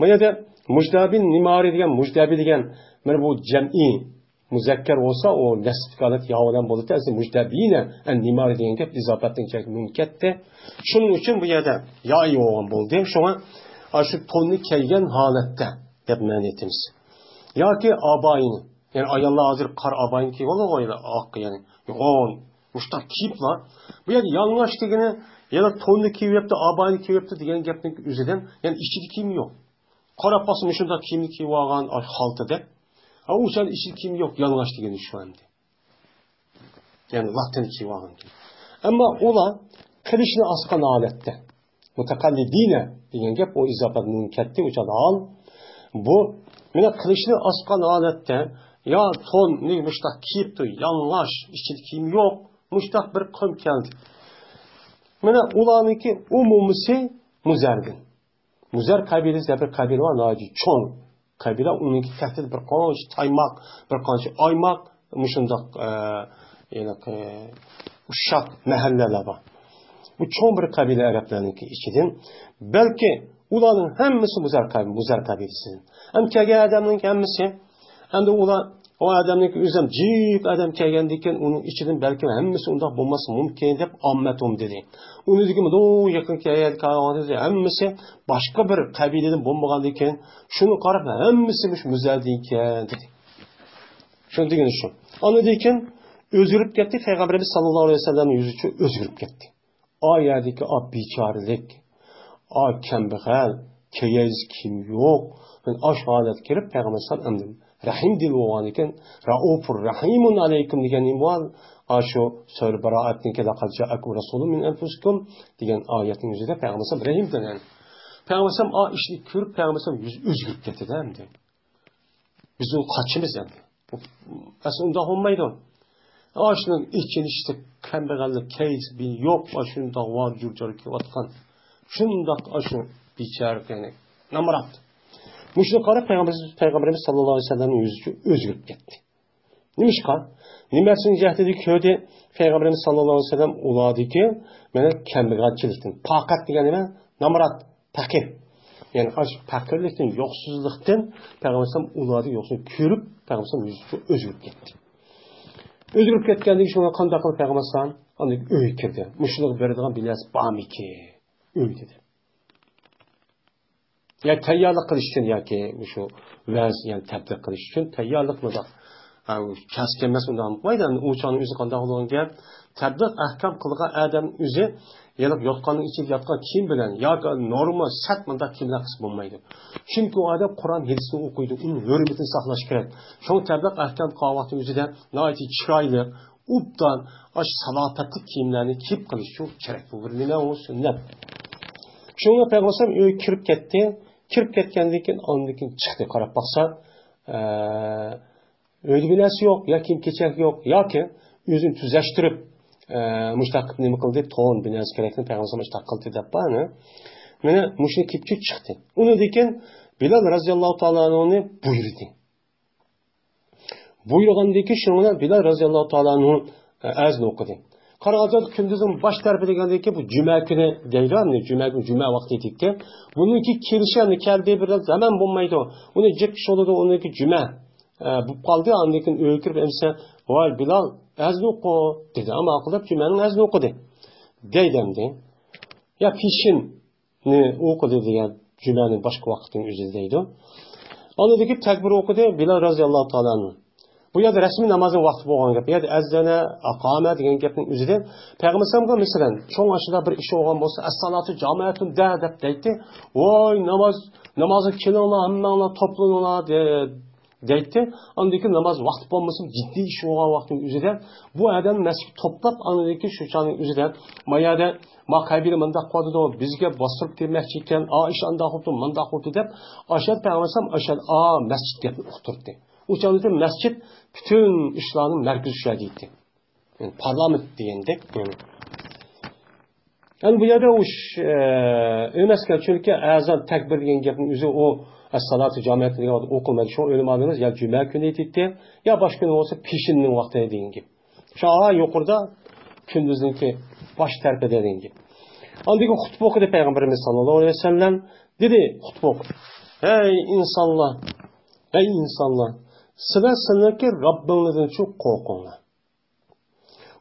Mana da mujdabin nimari degan mujdabi degan mana bu jam'i muzakkar olsa o nasbikalat yavadan bo'ladi. Aslida mujdabina an nimari degan gap izofatning chek munkatda. Shuning uchun bu yerda yo'y bo'lgan bo'ldi. Shunga shu tonni kelgan holatda deb ma'no etamiz. Yoki abayni, yani ayollar hozir qar abayni ki bo'ladi o'ylar oq yani. Yo'q, mushta kiyiblar. Bu yerda yalang'och degani yana tonni kiyibdi, abayni kiyibdi degan gapning o'zidan, yani ichida kiyim yo'q. Qarab basım shunda kiyimni kiyib olgan xaltada. O uçan işi kim yok, yalıngaç degeni şu anda. Yani vaktini kiyib olgan. Ama ola qilishni asqan holatda. Mutakallidina degan gap o izofat munkatda uçan hal. Bu mana qilishni asqan holatda ya ton ne mushtaq kiyibdi, yalıngaç, ichida kiyim yo'q, mushtaq bir qum keldi. Mana ularniki umumisi muzargin. Muzar kabilesi bir kabile var, naci çoğun. Kabile onunki tehdit bir qancha taymaq, bir qancha aymaq, muşundaq uşaq mahalleler var. Bu çoğun bir kabile Araplarınki içidir. Belki uların hemmisi muzar kabilesi. Hem kelgen adamın hemmisi, hem de ular o adamın özüm cip adam kelgendikken onun içinden belki hemmisi undaq bulması mümkün deb ammetum dedi. Onu degimi o yakın kelgen kalğandı hemmisi başka bir kabileden bulmagandikken şunu qarab hemmisi muzar deyken dedi. Şunu degeni şu. Anladıyken özgürüp ketdi, Peygamberimiz sallallahu aleyhi ve sellem yüzü özgürüp ketdi. O yerdeki o biçarılık, o kembağal, keyiz kim yok. Ben aş halet kirib Peygamberimiz sallallahu aleyhi ve sellem Rahim dil olan iken, Raufur Rahimun aleykum degan imval, aşu Sure Baraat'niki laqad ja'akum rasulun min enfusikum degan oyatin yüzüde Peygamber Rahim denen. Peygamber a işni ko'rib Peygamber yüz o'zgarib ketdi endi. Biz u qaçimiz endi. Aslında olmaydı. Aşının içini işte kambag'allik keyiz bir yo'q, ashunda var jurjar kelayotgan. Shundaq aşu bichar yani namrat. Müşrik qarab Peygamberimiz sallallahu aleyhi ve sellem'in yüzü özgürüp gitti. Nimişqa? Niməsin cəhdədi köydü Peygamberimiz sallallahu aleyhi ve sellem uladı ki, mənə kambag'alchilikdan, taqat degani nima? Namrat, fakir. Yani fakirlikdan, yo'qsizlikdan Peygamberimiz uladı yo'qsin ko'rib Peygamberimiz yüzü özgürüp gitti. Özgürüp ketgəndiki şuna qanday qilib Peygamberimiz anday öy kirdi. Müşrik beradigan bilyas bormiki? Öy dedi. Ya tayyorlik qilish uchun yoki shu vaz yani tabliq qilish uchun tayyorlik mı da? Kasb emas undan qo'ydi. O'chani o'zi qanday bo'lgan gap? Tabliq ahkam qilgan odam o'zi yelib yotganning ichida yotgan kim bilan yoki norma sat munda kimlar qilib bo'lmaydi. Chunki u odam Qur'on hadisni o'qiydi, uning hurmatini saqlash kerak. Shu tabliq ahkam qavati o'zida noiti chiroyli, ubdan, ash salotatli kiyimlarni kiyib qilish uchun kerak. Bu bir nima o sunnat. Shunga Payg'ambar uy kirib ketdi. Kirib ketgandan keyin ondan keyin chiqdi, qarab baqsa, uyda bilasi yo'q, yoki kiyim-kechak yo'q, yoki o'zini tuzashtirib, mushtaqib nima qildi, to'n binasi kerakni Payg'ambar mushtaq qildi deb bani. Mana mushni kiyib chiqdi. Undan keyin Bilal roziyallohu taolo anhuni buyurdi. Buyurgandan keyin shunga Bilal roziyallohu taolo anhu azn o'qidi. Qarag'ada kunduzning bosh tarafi degandiki bu juma kuni deydi, juma vaqti yetdi. Buniki kelishani keldi bir zaman bo'lmaydi. Uni jik sholida uniki juma bu qoldi, undan keyin o'kirib emsa, "Voy Bilal, azn o'qi" dedi. Ammo aqlab jumaning azn o'qidi. Deydimdi. Ya pishinni o'qidi degan jumaning boshqa vaqtining o'zida deydi. Ondan keyin takbir o'qidi Bilal roziyallohu taolo anhu. Bu yerda rasmiy namozning vaqti bo'lgan gap. Bu yerda azana, aqama degan gapning o'zida Payg'ambarga masalan, cho'ng ashida bir ish bo'lgan bo'lsa, as-salatu jamoatun da deb deydi. Voy namozga kelinglar, hammanglar to'planinglar deydi. Undan keyin namoz vaqti bo'lmasa, jiddiy ish bo'lgan vaqtning o'zida bu odam masjid to'plab, undan keyin shu chaning o'zida mayada ma qabila mundaq qoldi, bizga bostirib kelmoqchi ekan, ish anda xuddi mundaq xuddi deb ashad Payg'ambar ashad masjidga o'tirdi. Uçağımızda mescid bütün işlerin merkezi şəhidiydi. Yani parlament diyendek. Yani bu yerde o ölmezken çünkü azan tekbir diyen gapın üzü o as-salatu camiatı okulmak şu ölüm adınız ya cuma günü etdi ya başka gün olsa pişinin vakti deyin gibi. Şu an yukarıda gündüzünki baş terpe dediğin gibi. Andaki hutbe okudu Peygamberimiz sallallahu aleyhi ve sellem dedi hutbe okudu. Ey insanlar, ey insanlar, sizlarki Rabbinizden çok korkun.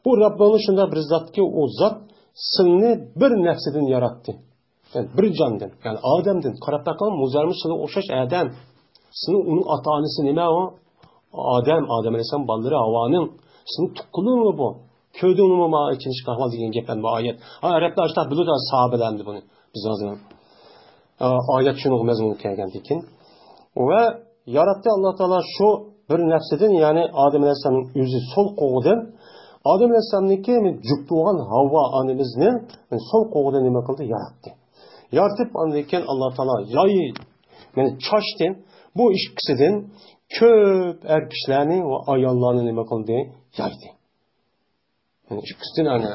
Bu Rabbiniz şunda bir zat ki o zat seni bir nefsiden yarattı. Yani bir candan, yani Adem'den. Karab bakalım muzarmış sana oşaş Adem. Senin onun ata-anası nime o? Adem Aleyhisselam balları Havva'nın. Senin tukkuluğun mu bu? Köyde onu mu için çıkarmaz diyen gepen bu ayet. Araplar işte bilir de sahabelendi bunu. Biz lazım. Ayet şunu mezmunu kelgendikin. Ve yarattı Allah Teala şu bir nefseden yani Adem Aleyhisselam'ın yüzü sol koludan Adem Aleyhisselam'daki cüktüğün Havva annemizin sol koludan nime kıldı? Yarattı. Yaratıp anlayken Allah Teala yayı yani çaştı bu işkisinden köp erkeklerini ve ayallarını nime kıldı? Yaydı. Yani işkisinden hani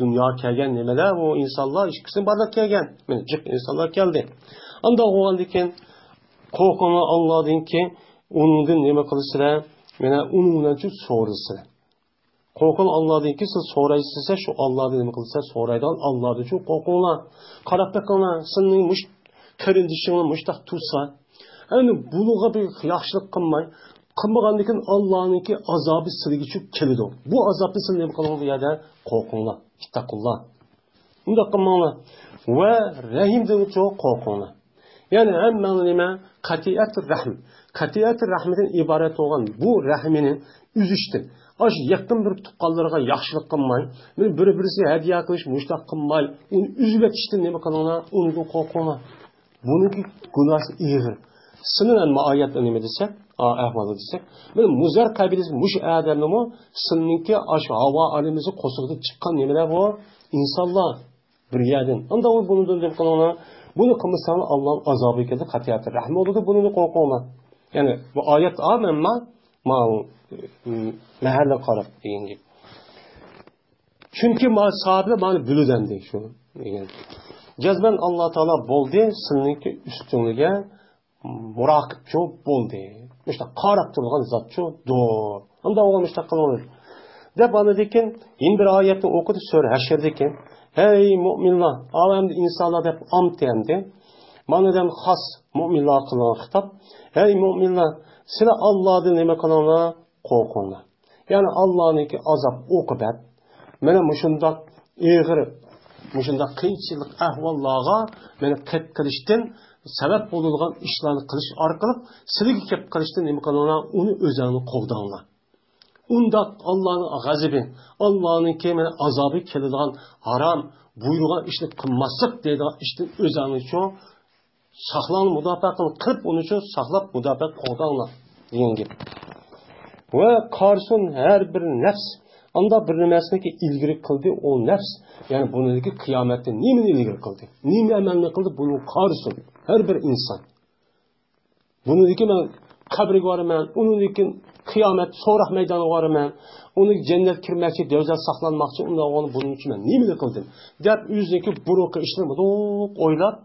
dünya kelgen nemeler o insanlar işkisinden bardak kelgen. Yani cık insanlar geldi. Anda o andayken korkunu anladın ki onundan nime kılısıra yani onunla çok soğurusıra. Korkunu anladın ki siz soğuraysızsa şu Allah'dan nime kılısıra soğuraydan Allah'dan çok korkunlar. Karabtakana senin muş köründüşünü muştak tutsa yani buluğa bir yaxşılık kılmay kılmağandaki Allah'ınki azabı sırıgı çok kelidi o. Bu azabı senin nime kılın bu yerde korkunlar. İttakullah. Bunda kılmağlar. Ve rahimden çok korkunlar. Yani hem nime katiyat-ı rahm. Katiyat-ı rahmeden ibaret olan bu rahminin üzüştü. Aş yakın bir tuqqanlarga yaxşılık kılmay, bir-birisi hediye kılış, muştak kılmay, onu üzübet işte nime kılına, onu korkuna. Bununki günahı iğir. Sınıran ayetler nime desek, ahmalı desek, muzar kabiliz muş adamı mı, sınınki aş hava alemizi kosuqda çıkan nimeler bu, insanlar bir yerden. Anda o bunu döndürüp kılına, bunu kılmışsan Allah'ın azabı geldi, katiyatı rahmi oldu, bunu korkuna. Yani bu ayet amenma, mahalle karab deyin gibi. Çünkü sahabe bana bülüdendi şu. Cezben Allah Teala boldu, sınınki üstünlüğe murakip çok boldu. İşte karab durgan zat çok doğru. Anda oğlum işte kılınır. De bana dekin, yine bir ayette okudu söyle haşerdeki. Hey müminler, alemde insanlar hep amtiyemdi. Bana dem has müminler kılan hitap. Hey müminler, size Allah'ın nime kılana korkunlar. Yani Allah'ınki azap okubat. Mene muşundak eğir, muşundak kıyınçılık ahvallağa mene kep kılıştın, sebep olulgan işlerini kılış arkalıp, silgi kep kılıştın nime kılana onu özağını kovdanlar. Undak Allah'ın gazibi, Allah'ınki mene azabı kelilgan haram, buyruğan işini kılmazlık deydiğin işin özağını çoğu, saklanıp müdafaa kılıp onu çoğu saklap müdafaa kovdanlar. Deyin gibi. Ve karşın her bir nefs, anda bir nimesine ki ilgiri kıldı o nefs, yani bununki kıyamette nimin ilgiri kıldı? Nimin emeline kıldı? Bunu karşın her bir insan. Bununki ben kabri varım ben, onunki kıyamet sonra meydanı varım ben, onu cennet kirmekçi, devlet saklanmakçı, onu bunun için ben nimin kıldım? Dep yüzdeki buruka işlerimi oylap,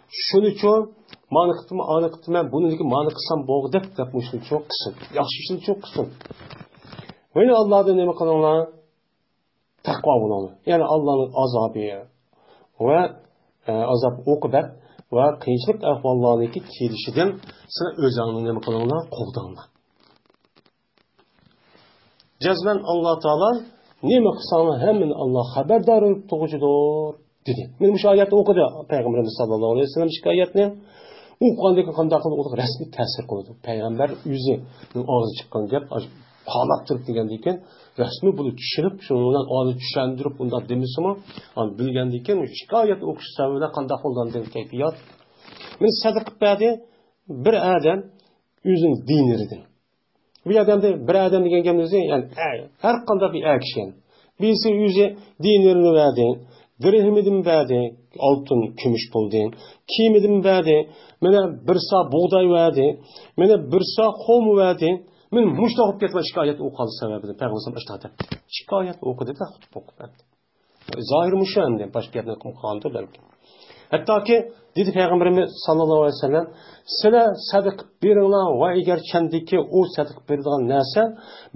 şunu çoğu, mani kıtımı, anı kıtımı, bununki mani kısam boğu dep yapmıştım çok kısın. Yaxşı işini çok kısın. Böyle Allah'ın neme kılınlar? Takva bulanı. Yani Allah'ın azabı ve azap okubat ve kıyınçlık ahvallarındaki kelişiden sana özağının neme kılınlar? Kovdanlar. Cezmen Allah Teala neme kısanı hemen Allah haberdar olup doğucudur dedi. Benim şu ayette okudu Peygamberimiz sallallahu aleyhi ve sellem şikayetini. Okuğandaki kandaklı olduk resmi tesir koydu. Peygamber yüzü ağzı çıkan gap parlap turib degandikan rasmi bunu tushirib shundan olib tushuntirib undan demisimi bilgandikan shikoyat o'qish sababida qanday qo'llangan kayfiyat men sadr qilib berdi bir odam o'zining diniridan bu odamda bir odam degan gapimiz yani har qanday bir kishi birisi o'zi dinirini berdi dirhimidan berdi altın, kumush bo'ldi. Kiyimidim verdi. Mene bir sağ buğday verdi. Mene bir sağ xom verdi. Men muşta olib ketma şikayet o'qildi sababini Peygamber ishlatdi. Şikayet o'qidi da xutib o'qidi. Zahir muşanda başka yerden qilgandir belki. Hatta ki dedi Peygamberimiz sallallahu aleyhi ve sellem sizlar sadiq beringlar va agar chandiki o sadiq beradigan narsa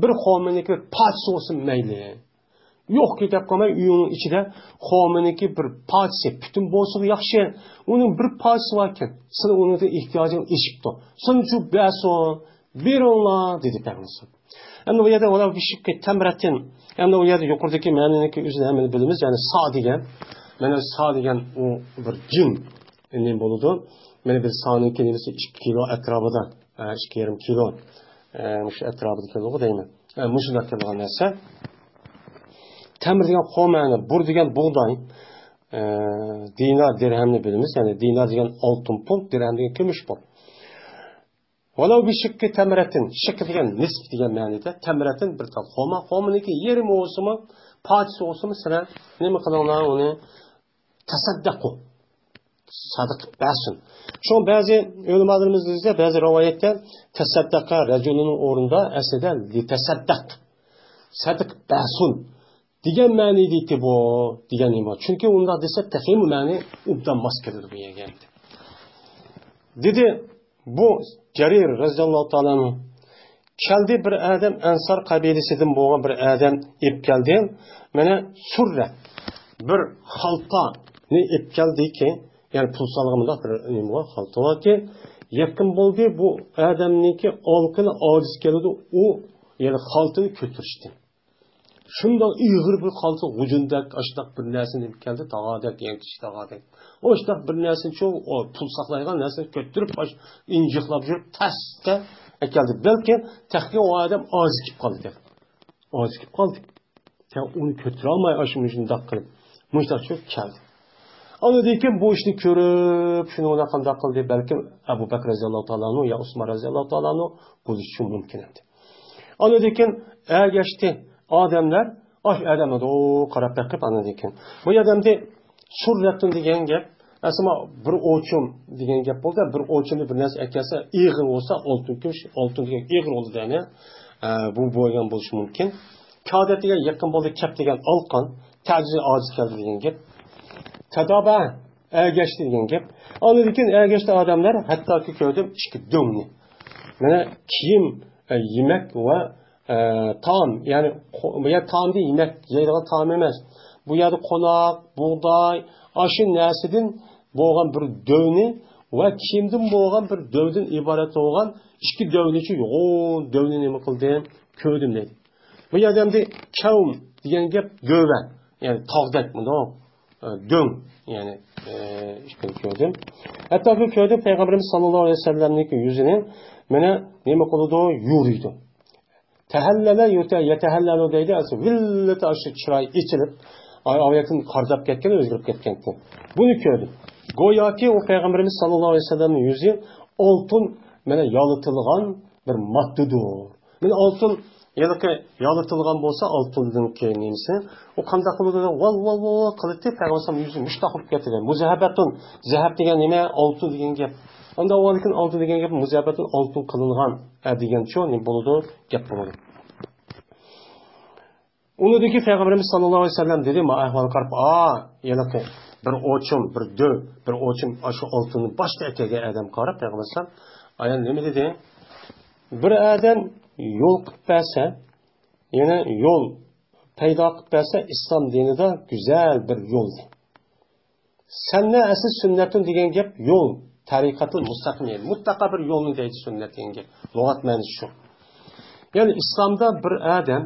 bir xominiki bir parchasi olsun mayli. Yo'q ketib qolmay uyning ichida xominiki bir parchasi butun bo'lsa yaxshi. Uning bir parchasi bor ekan. Siz uning ehtiyojini eshibdi. Shuning uchun beringlar dedi Peygamberimiz. Endi bu yerda ular bishibki tamratin. Endi u yerda yuqoridagi ma'noniki o'zini hamma bilamiz, ya'ni sa degan. Mana sa degan u bir jin ne bo'ladi. Mana bir soniki nimasi 2 kilo atrofida, 2,5 kilo mush atrofida keladi deyman. Mushlar kelgan narsa. Tamir degan xomani, bur degan buğday, dinar dirhamni bilamiz, ya'ni dinar degan oltin pul, dirham degan kumush pul. Valla bir şıkkı temretin, şıkkı degan nisb degan ma'noda temretin bir tal xomaniki yerim olsa mı, parçası olsa mı sana nima qilinglar uni tasaddaqu. Sadiq bersin. Şu bazı ulamalarımızda bazı rivayette tasaddaqa racunun o'rnida aslida li tasaddaq. Sadiq bersin degan ma'nodagi bu degan nima? Chunki unda desa tahim ma'ni ubdan maskedir bu yerga. Dedi bu Jarir raziyallohu ta'ala keldi bir adam Ansar qabilasidan bo'lgan bir adam ib keldi. Mana surra bir xaltani ib keldiki, ya'ni pul salg'imida bir nima xalta borki, yaqin bo'ldi bu odamniki olqini ojiz keldi, u ya'ni xaltani ko'tarishdi. Shundoq ig'ir bir xalta g'ujundak ashdaq bir narsani ib keldi, tog'adak, yangish tog'adak. Oştaq bir nəsin çox pul saxlayğan nəsin götürüb baş inciqlab жүрüb təsdə gəldi. Bəlkə təxqiq o adam aciz kip qaldı. Aciz kip qaldı. Onu götürə almay aşımızın daqqılıb. Müştaq çox gəldi. Onu deyken bu işini görüb şunu ona qandaq qıldı. Bəlkə Əbu Bəkr raziyallahu ta'ala ya Osman raziyallahu ta'ala bu iş mümkün idi. Onu deyken geçti adamlar aş adamlar o qarab baxıb onu deyken. Bu adamda surratun degan gap aslında bir o'chim degan gap bo'ldi. Bir o'chimni bir narsa akasi ig'ir bo'lsa oltin kumush, oltin degan ig'ir bo'ldi degani bu bo'lgan bo'lishi mumkin. Kodatiga yaqin bo'ldi, kap degan olqon, ta'jiz ojiz keldi degan gap. Tadoba ergashdi degan gap. Onun için ergashdi odamlar hattoki ko'rdim ikki do'mni. Mana kiyim, yemek va taom, ya'ni bu yer taomda yemek yeydigan taom emas. Bu yerda qo'noq, buğday, aşı narsadan bo'lgan bir dövni va kiyimdan bo'lgan bir dövdan iborat bo'lgan ikki dövnichi yo'q, dövni nima qildim, ko'rdim dedi. Bu yerda ham kavm degan gap go'va, ya'ni tog'dak bundoq döng, ya'ni işte ko'rdim. Hatto bu ko'rdim Payg'ambarimiz sallallohu alayhi vasallamning yuzini mana nima qildi, yuriydi. Tahallala yatahallalu deydi, asli villata aşı chiroy ichilib ayetin qardab ketgan, o'zgarib ketgan. Buni ko'rdim. Go'yoki o Peygamberimiz sallallohu alayhi vasallamning yuzi oltin mana yolitilgan bir moddadir. Mana oltin yolitilgan bo'lsa oltindan keyin nimasi? O qanday qiladi? Val qilib Peygamberimiz yuzi mushtaq bo'lib ketadi. Muzahabatun, zahab degan nima? Oltin degan gap. Unda avvalkin oltin degan gap muzahabatun oltin qilingan degancha nima bo'ladi? Gap bo'ladi. Onu dedi ki Peygamberimiz sallallahu aleyhi ve sellem dedi ma ahval qarab yana bir o'chim, bir o'chim shu oltinni boshda akaga adam qarab Peygamberimiz ayan nima dedi? Bir adam yo'l qilib bersa, yana yo'l paydo qilib bersa islom dinida güzel bir yo'l. Sanna asl sunnatin degan gap yo'l, tariqatul mustaqim, mutlaqo bir yo'lni deydi sunnat degan gap. Lug'at ma'nosi shu. Yani islomda bir adam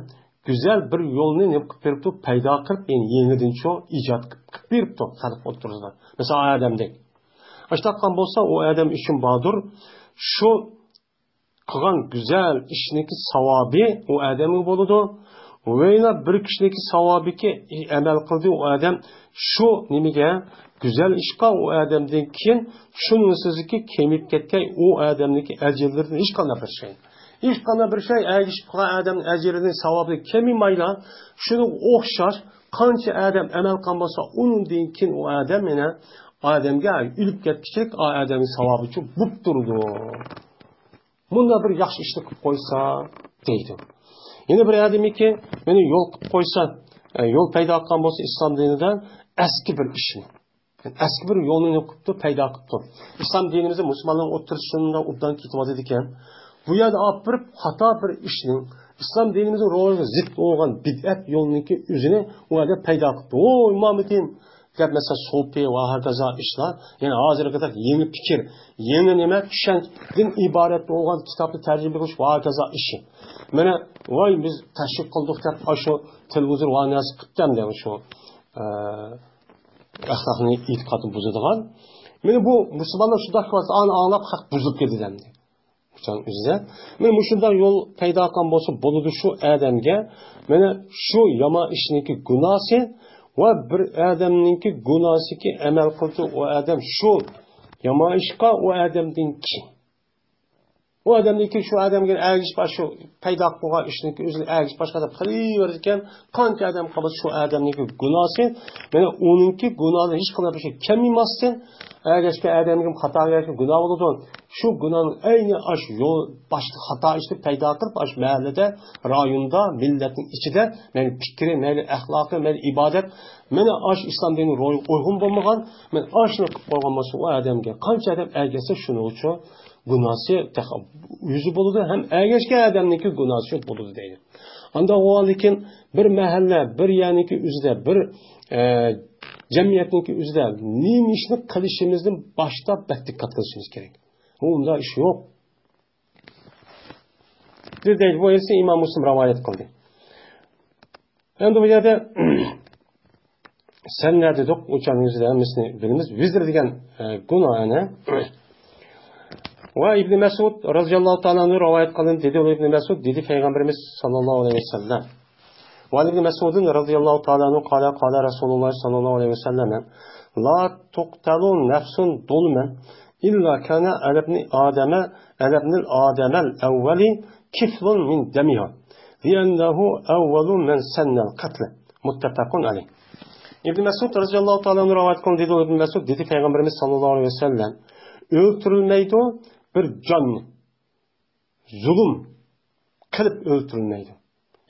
güzel bir yolunu yapıp payda kılıp yeniden çoğu icat kılıp sadık otururlar. Mesela Adem'deki. Açtıktan olsa o Adem için bağdır. Şu kılan güzel işindeki savabı o Adem'in boludu. Ve bir kişideki savabı ki emel kıldı o Adem şu nimige güzel işka o Adem'den kiyin şunun sözü ki kemip ketken o Adem'deki ecirlerin hiç kalına bir şey. Hiç kana bir şey, eğer adamın ecirinin savabını kemimayla şunu okşar, qancha adam amal qilgan bo'lsa, undan keyin u adam yana odamga o'lib ketkichlik odamning savobi uchun bo'lib turdi. Bunda bir yaxshi ishni qilib qo'ysa deydi. Yana bir odamiki meni yo'l qilib qo'ysa, yo'l paydo qilgan bo'lsa islom dinidan eski bir ishni. Eski bir yo'lni qilibdi, paydo qilibdi. Islom dinimizda musulmonlar o'tirishida obdan ketib ekan. Bu yerda olib bir xato bir ishning islom dinimizning ro'yiga zid bo'lgan bid'at yo'lniki o'zini u yerda paydo qilibdi. O imomatim deb mesela so'pi va hokazo ishlar, ya'ni hozirga qadar yangi fikr, yangi nima tushunchdan iborat bo'lgan kitobni tarjima qilish va hokazo ishi. Mana voy biz tashviq qildik deb shu televizor va nas qildim shu axloqni e'tiqodni buzadigan. Mana bu musulmonlar shunday qilsa anglab haq buzib ketadi. Mana shunday yo'l paydo qilgan bo'lsa bo'ladi shu odamga. Mana shu yomon ishniki gunosi va bir odamningki gunosiki amal qildi, u odam shu yomon ishqa u odamdan keyin. O adamdaki şu adamga ergish başı paydo qilgan ishniki o'zini ergish boshqa deb qilaverar ekan, qancha adam qilsa shu odamniki gunosi, mana uninki gunohi hech qanday bir şey kelmasdan, ergashgan odamga xato qilgan gunoh bo'ladi. Shu gunohning ayni ash yo'l boshqa xato ishni paydo qilib, ash mahallada, rayonda, millatning ichida, mana fikri, mana axloqi, mana ibodat, mana ash islom dinining ro'yi uyg'un bo'lmagan, men ashni qilib qo'ygan bo'lsa u odamga qancha adam ergashsa shuning uchun gunosi yüzü buludu, hem ergeçken adamniki gunosi buludu deydi. Anda o lekin bir mahalla, bir yaniki üzde, bir cemiyetniki üzde neyim işini kılışımızın başta dikkat kılışımız gerek. Onda iş yok. Deydi, bu ise İmam Müslim rivayet kıldı. Endi bu yerde sen nerede dedik, uçan yüzde misli birimiz, bizdir degen günahına ve İbn Mesud radıyallahu ta'ala'nın rivayet kılın dedi. O İbn Mesud dedi Peygamberimiz sallallahu aleyhi ve sellem. Ve İbn Mesud'un radıyallahu ta'ala'nın kâle Resulullah sallallahu aleyhi ve sellem la tuqtalun nefsun dulmen illa kana alebni ademel evveli kiflun min demiha liyennehu evvelun men sennel katle muttefakun aleyh. İbn Mesud radıyallahu ta'ala'nın rivayet kılın dedi. O İbn Mesud dedi Peygamberimiz sallallahu aleyhi ve sellem öldürülmeydi bir canlı zulüm kılıp öldürülmeydi.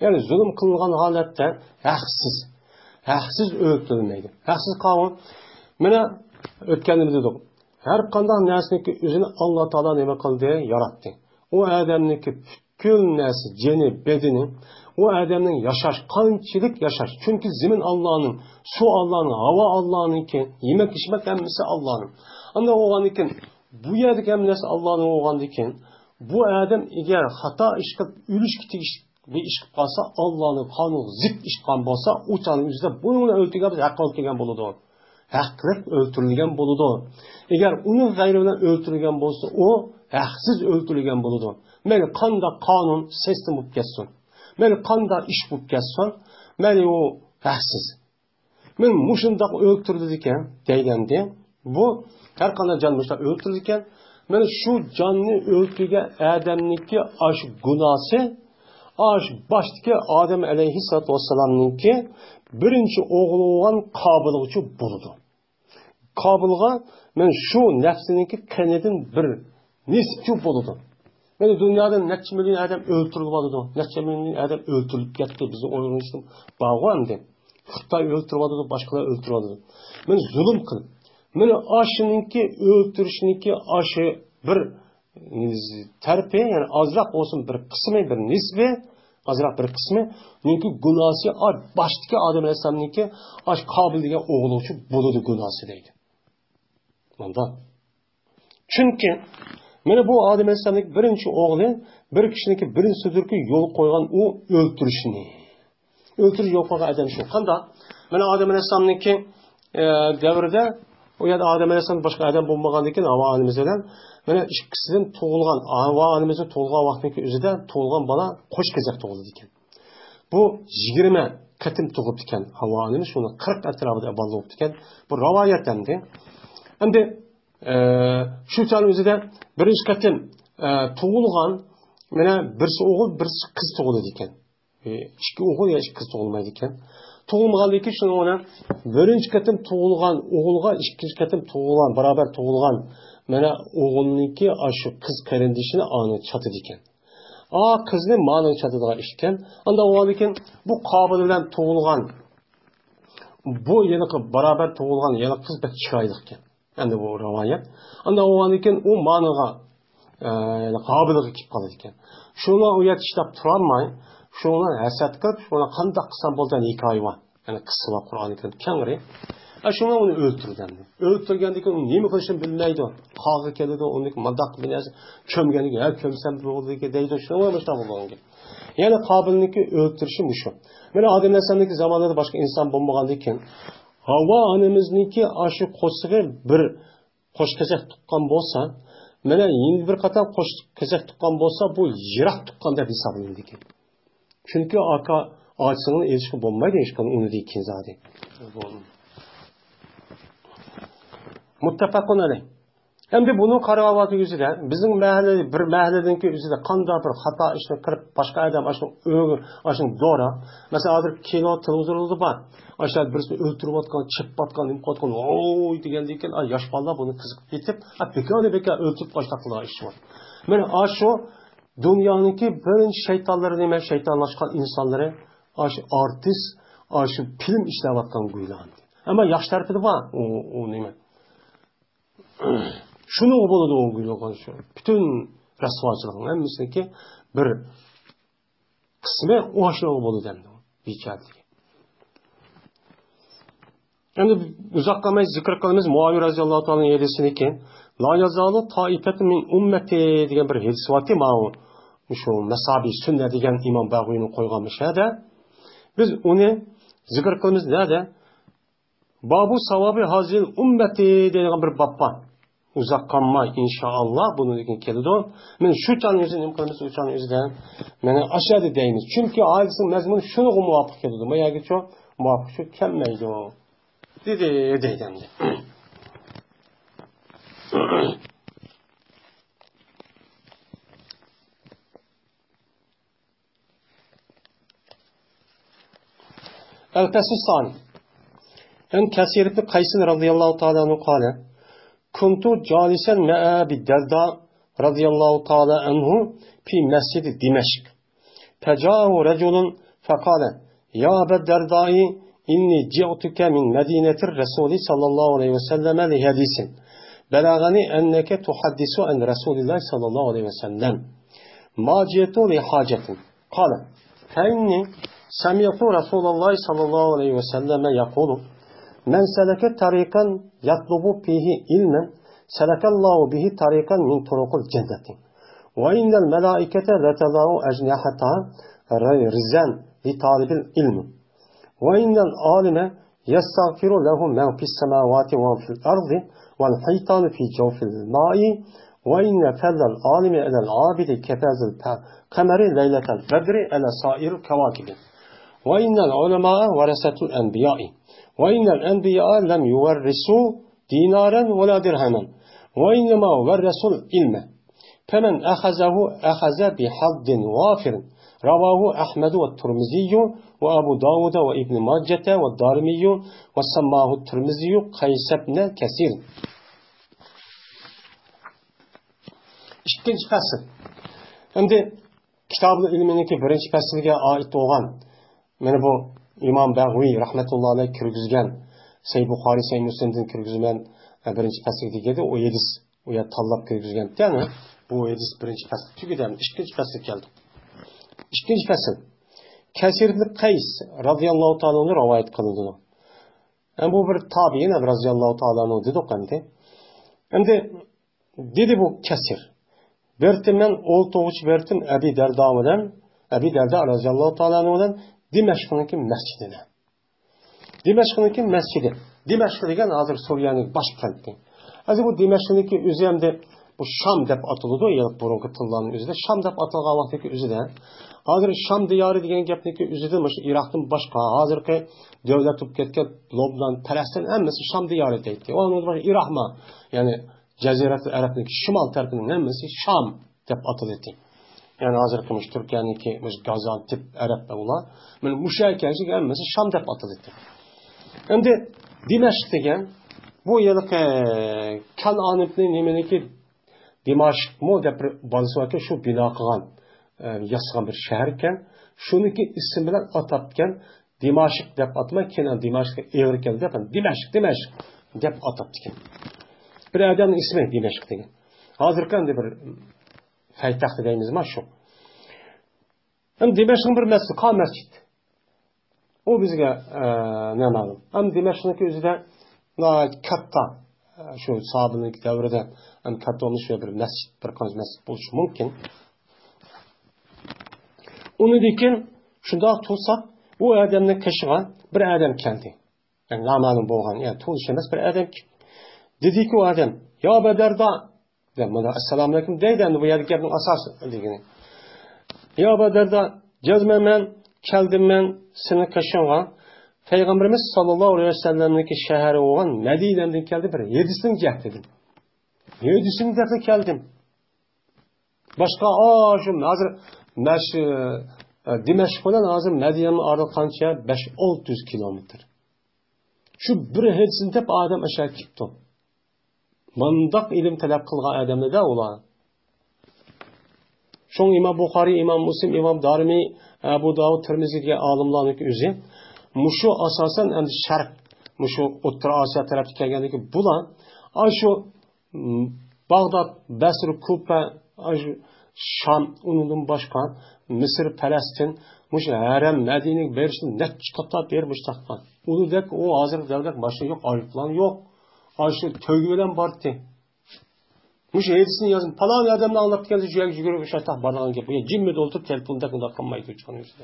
Yani zulüm kılıngan halette haksız öldürülmeydi. Haksız kavun mene ötkenimiz dedik. Her kandan nesneki üzerine Allah Teala neme kıldı yarattı. O adamniki bütün nesi, ceni, bedeni, o adamın yaşaş, kançılık yaşaş. Çünkü zemin Allah'ın, su Allah'ın, hava Allah'ın ki, yemek içmek emmisi Allah'ın. Ama o an iken bu yerdeki emnesi Allah'ın oğlandı iken bu adam eğer hata iş kılıp ülüşkiti bir iş kalsa Allah'ın kanunu zip iş kan bolsa uçanın yüzünde bununla öldürgen hakkı öldürgen buludu. Hakkılık öldürülgen buludu. Eğer onun gayrından öldürülgen bolsa o haksız öldürülgen buludu. Meni kanda kanun sistem bulup geçsin. Meni kanda iş bulup geçsin. Meni o haksız. Men muşundak öldürdü iken deylendi. Bu her kanal canmışlar öldürürken, ben şu canlı öldürgen Adem'ninki aş günahı, aş baştaki Adem aleyhissalatu vesselam'ninki birinci oğlu olan Kabil'ı için buldu. Kabil'a ben şu nefsininki kanedin bir nispi buldu. Ben dünyada neçe milyon Adem öldürülüp aldı. Neçe milyon Adem öldürülüp gitti bizi oyunuştum. Bağlandı. Xitay öldürüp aldı, başkaları öldürüp aldı. Ben zulüm kılıp. Mene aşınınki öldürüşünki aşı bir terpi yani azrak olsun bir kısmı bir nisbi azrak bir kısmı çünkü günahı baştaki Adem Aleyhisselam'ınki aş Kabil degen oğlu için buludu günahı deydi. Ondan. Çünkü mene bu Adem Aleyhisselam'ınki birinci oğlu bir kişininki birincisidir ki yol koygan o öldürüşünü. Öldürüş yol koygan adam şu. Kanda mene Adem Aleyhisselam'ınki devirde o ya da Adem Aleyhisselam başka adam bulmagan iken Hava annemizden böyle ikisinden doğulgan Hava annemizin doğulgan vaktindeki üzerinde doğulgan bana koş gezek doğuldu iken. Bu 20 katim doğup iken Hava annemiz şunu 40 etrafında balla oldu iken bu rivayetlendi. Hem de şu tane üzerinde birinci katim doğulgan birisi oğul birisi kız doğuldu iken. İki oğul ya iki kız doğulmaydı iken. tug'ilmagandan keyin shuni ona birinchi qatim tug'ilgan o'g'ilga ikkinchi qatim tug'ilgan barobar tug'ilgan mana o'g'ilniki shu qiz qarindishini ani chatidi ekan. Qizni ma'ni chatadigan ish ekan. Unda o'g'ilkin bu qobil bilan tug'ilgan bu yana barobar tug'ilgan yana qiz bek chiroyli ekan. Endi bu rivoyat. Unda o'g'ilkin u ma'niga qobilga kelib qoladi ekan. Shuni u yer ishlab turolmay, shuni hasad qilib, shuni qanday qilsam bo'lgan hikoya bor. Ya'ni qissalar Qur'oni Karim kengri. Shuni uni o'ltirgan. O'ltirgandan keyin nima qilishini bilmaydi. Qog'i keladi, uni madaq bilan cho'mganiga, "Ha, ko'msam bo'ldi" deydi. Shuni boshqa bo'lgan. Ya'ni qobilniki o'ltirishi mushu. Mana Odam alayhisolamniki zamonida boshqa inson bo'lmagandan keyin Havo onamizniki shu qo'sig'i bir qo'shqizak tuqqan bo'lsa, mana endi bir qator qo'shqizak tuqqan bo'lsa, bu yiroq tuqqan deb hisoblanadi ekan. Chunki aka ochig'ini erishib bo'lmaydi hech qanday uni deykin zodi. Muttafaqun alayh. Endi buni qarab yuzida bizning bir mahalladanki yuzida qanday bir xato ishni qilib boshqa odam ashun dora, masalan, hozir kino televizorda bor. Aşağı birisini öldürüp çip batkan, imkatkan, ooo degendeyken, yaş balla bunu kızıp bitip, beka öldürüp başlatılar iş var. Yani şu dünyanınki böyle şeytanları neyme, şeytanlaşkan insanları, şu artist, şu film işlevatkan guylandı. Ama yaş tarafı da var, o neyme. Şunu o bolu da o guylandı şu. Bütün rasvacılığın hemmisindeki bir kısmı o aşağı o bolu dendi. Bir çeldi. Endi uzoqlamay zikr qilamiz Muaviy roziyallohu ta'ala hadisini la yazalu taifatu min ummati degan bir hadis borki, mana shu Masabi sunna degan Imom Bag'viyning qo'ygan mishada biz uni zikr qilamiz nada? Babu savobi hazil ummati degan bir bab bor. Uzoqlamay inshaalloh buni degan keladi. Men shu chani nima qilamiz, shu chani o'zidan mana ashadi deymiz. Chunki hadisning mazmuni shunga muvofiq keladi. Mayagicho muvofiq shu kelmaydi. Deyden de. El-Qassus Sani. En Kasir ibn Qays radıyallahu ta'ala anhu kâle kuntu calisen me'a bid-Derda radıyallahu ta'ala anhu fi mescidi Dimeşk. Feca'ahu reculun fekâle ya Bed-Derdâ'i İnni ci'tuke min medinetir Resulü sallallahu aleyhi ve selleme li hadisin. Belagani enneke tuhaddisu en Resulillah sallallahu aleyhi ve sellem. Ma ci'tu li hacetin. Kale. Feinni semiyatu Resulullah sallallahu aleyhi ve selleme yakulu. Men seleke tarikan yatlubu fihi ilmen. Selekallahu bihi tarikan min turukul cenneti. Ve innel melaikete letadau ecnihata rizan li talibil ilmi. وإن العالم يستغفر له من في السماوات وفي الأرض والحيطان في جوف الماء وإن فضل العالم على العابد كفاز القمر ليلة البدر على سائر الكواكب وإن العلماء ورثة الأنبياء وإن الأنبياء لم يورثوا دينارا ولا درهما وإنما ورثوا العلم فمن أخذه أخذ بحظ وافر رواه أحمد والترمذي وأبو داود وابن ماجة والدارمي وسماه الترمذي قيس بن كثير. İkinci fasıl. Şimdi kitab-ı ilminiki birinci fasılga ait olan mana bu İmam Bag'viy rahmetullahi alayh kirgizgan Sahih Buxoriy Sahih Muslimdan kirgizgan birinci fasıl degadi, o hadis u yer tanlab kirgizgan ekan. Bu hadis birinci fasıl tugadi, ikkinchi fasıl keldi. İkinci fasıl. Kasir ibn Qays radıyallahu ta'ala'nın rivayet kılındı. Yani bu bir tabi'in radıyallahu ta'ala'nın dedi qanday. Endi dedi bu Kasir. Bertimen oltoğuç bertim Abi Derda bilan Abi Derda radıyallahu ta'ala'nın bilan Dimashqniki masjidine. Dimashqniki masjidi. Dimashq degan hozir Suriyaning bosh qalbi. Hozir bu Dimashqniki o'zi ham deb bu Şam deb atiladi, ya'ni burungi tillarning o'zida Şam deb atalgan vaqtdagi o'zida hozir Şam diyori degan gapniki o'zida mana Iroqdan boshqa hozirgi davlat bo'lib ketgan Lobnan, Falastin hammasi Şam diyori deydi. Onun boshqa Iroqma, ya'ni Jazirat Arabning shimol tarafining hammasi Şam deb atiladi. Yani hazır kılmış Türkiye'deki Gaziantep, Arap'ta olan. Yani müşahekâcik emmesi Şam dep atıldı. Şimdi Dimeşk degen bu yıllık Kan'anip'nin yemeneki Dimeşk mı dep bazı vakit şu bina kılan yasıgan bir şehirken şununki isim bilen atapken Dimeşk dep atma kenan Dimeşk'e eğri geldi dep Dimeşk dep atapken. Bir adamın ismi Dimeşk degen. Hazır kan bir faytaht deyimiz ma şu. Hem Dimeşk'in bir mescid, kan mescid. O bizge ne malum. Hem Dimeşk'in özü de katta şu sahabının devrede hem katta olmuş bir mescid, bir kanız mescid buluş mümkün. Onu dikin şunda tutsak bu adamın kaşığa bir adam geldi. Yani namalum boğan yani tutuşamaz bir adam ki. Dedi ki o adam ya Bedarda bana Esselamu Aleyküm deyden bu yerdeki asas digini. Ya Bedarda cezmemen keldim ben seni kaşığa Peygamberimiz sallallahu aleyhi ve sellem'deki şehri olan Medine'den geldi bir yedisini cehdedim. Yedisini de geldim. Başka şu hazır Dimeşk olan hazır Medine'nin ardı kança 5-600 kilometre. Şu bir hedisini tep adam aşağı gitti. Mandak ilim talep kılgan adamda da ola. Şoň İmam Bukhari, İmam Müslim, İmam Darimi, Ebu Davud, Tirmizi'ye alımlarının özü muşu asasen hem şark muşu Orta Asya tarafı kelgendeki bulan şu Bağdat, Basra, Kufa, Şam onundan başka Mısır, Palestin muşu Harem, Medine berişin net çıkata bermiş takman. Onu dek o hazır devlet başı yok, ayıplan yok. Şu tövgülen bardı. Muşu hedisini yazın. Falan adamla anlattı geldi. Jügürü şartah barlağın gibi. Ya cimmi doldurup telefonda kullanmayı çıkanıyorsun.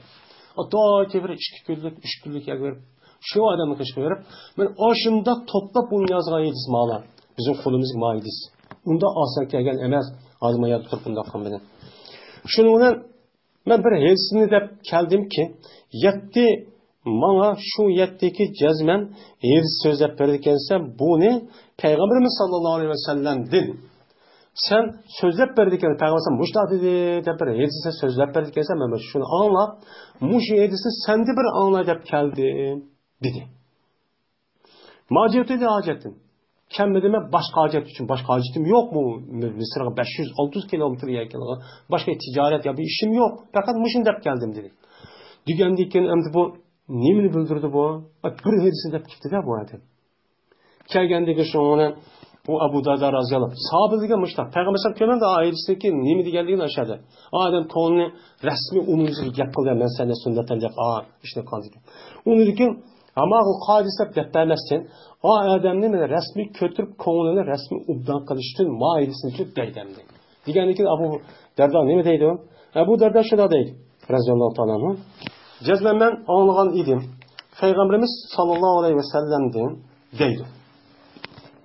Hatta çeviri 2 günlük, 3 günlük yer verip şu adamı kışkı verip ben aşında topla bunu yazgan hedis mağlar. Bizim kolumuz maidis. Onda asal kelgen emez. Azıma yadı turpunda kalmadan. Şununla ben bir hedisini de keldim ki yetti bana şu yetteki cezmen hedis sözler verdikense bu ne? Peygamberimiz sallallahu aleyhi ve sellem din. Sen sözlep berdiken Peygamber muşta dedi de bir hedise sözlep berdiken ben şunu anla muş hedisi sende bir anla dep geldi dedi. Maciyeti de hacetim. Kendime başka hacet için başka hacetim yok mu? Mısır'a 500-600 kilometre yakın. Başka ticaret ya bir işim yok. Fakat muşun dep geldim dedi. Dügendiyken emdi bu nemini bildirdi bu? Bir hedisi dep gitti de bu adam. Kelgendeki şunu bu Abu Darda razıyallahu anh. Sahabe degan muştaq. Peygamber sallallahu da ayetindeki nemi deganligini aşağıda. Adam kolunu resmi umumiga gap qildi. Men seni sunnatan deb işte qildi. Onu degan ama o hadisep deb bermasdan o adamni men resmi kötürüp ko'nglini resmi ubdan qilish uchun maidisini uchun deydimdi. Deganiki Abu Darda nima deydi? Abu Darda shunda deydi. Raziyallahu ta'ala. Cezmen men anlagan edim. Peygamberimiz sallallahu aleyhi ve sellem'den deydi.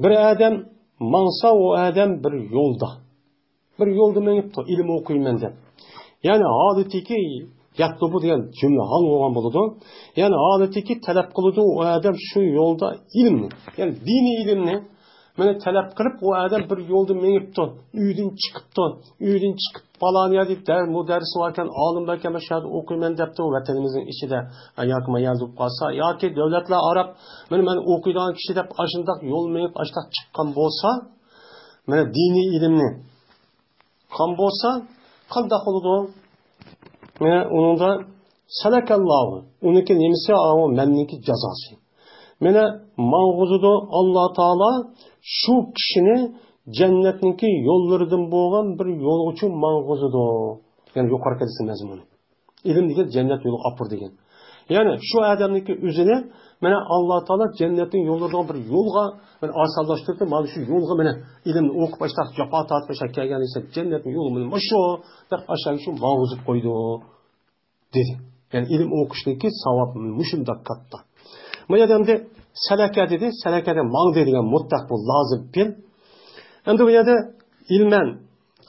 Bir adam mansa o adam bir yolda. Bir yolda menipti ilim okuyman deb. Yani adetiki yatlubu degan cümle hal olgan boludu. Yani adetiki talep kılıdı o adam şu yolda ilimni. Yani dini ilimni meni talep kılıp o adam bir yolda menipti. Uydan çıkıp falan ya deyip bu dersi varken alim belki şahit okuyman depti o vatanimizin içinde yakma yazıp kalsa ya ki devletler Arap men okuydan kişi dep aşındak yol menip aştak çıkkan bolsa men dini ilimni kan bolsa kandak oludu men onun da salakallahu onunki nemisi o menniki cezası mene mağuzudu Allah Teala şu kişini cennetninki yollarından boğan bir yol için mağuzudu. Yani yukarı kadisi mezmunu. İlim degan cennet yolu apır degan. Yani şu adamninki üzerine mene Allah Teala cennetin yollarından bir yolga men asallaştırdı. Mana şu yolga mene ilimni okup başta japa tatip başa kelgan ise cennetin yolu mene şu deb aşağı şu mağuzub koydu dedi. Yani ilim okuşniki savap muşunda katta. Bu adamda salaka dedi. Salakada mang dedigan mutlaq bu lazım bil. Endi bu yerda ilmen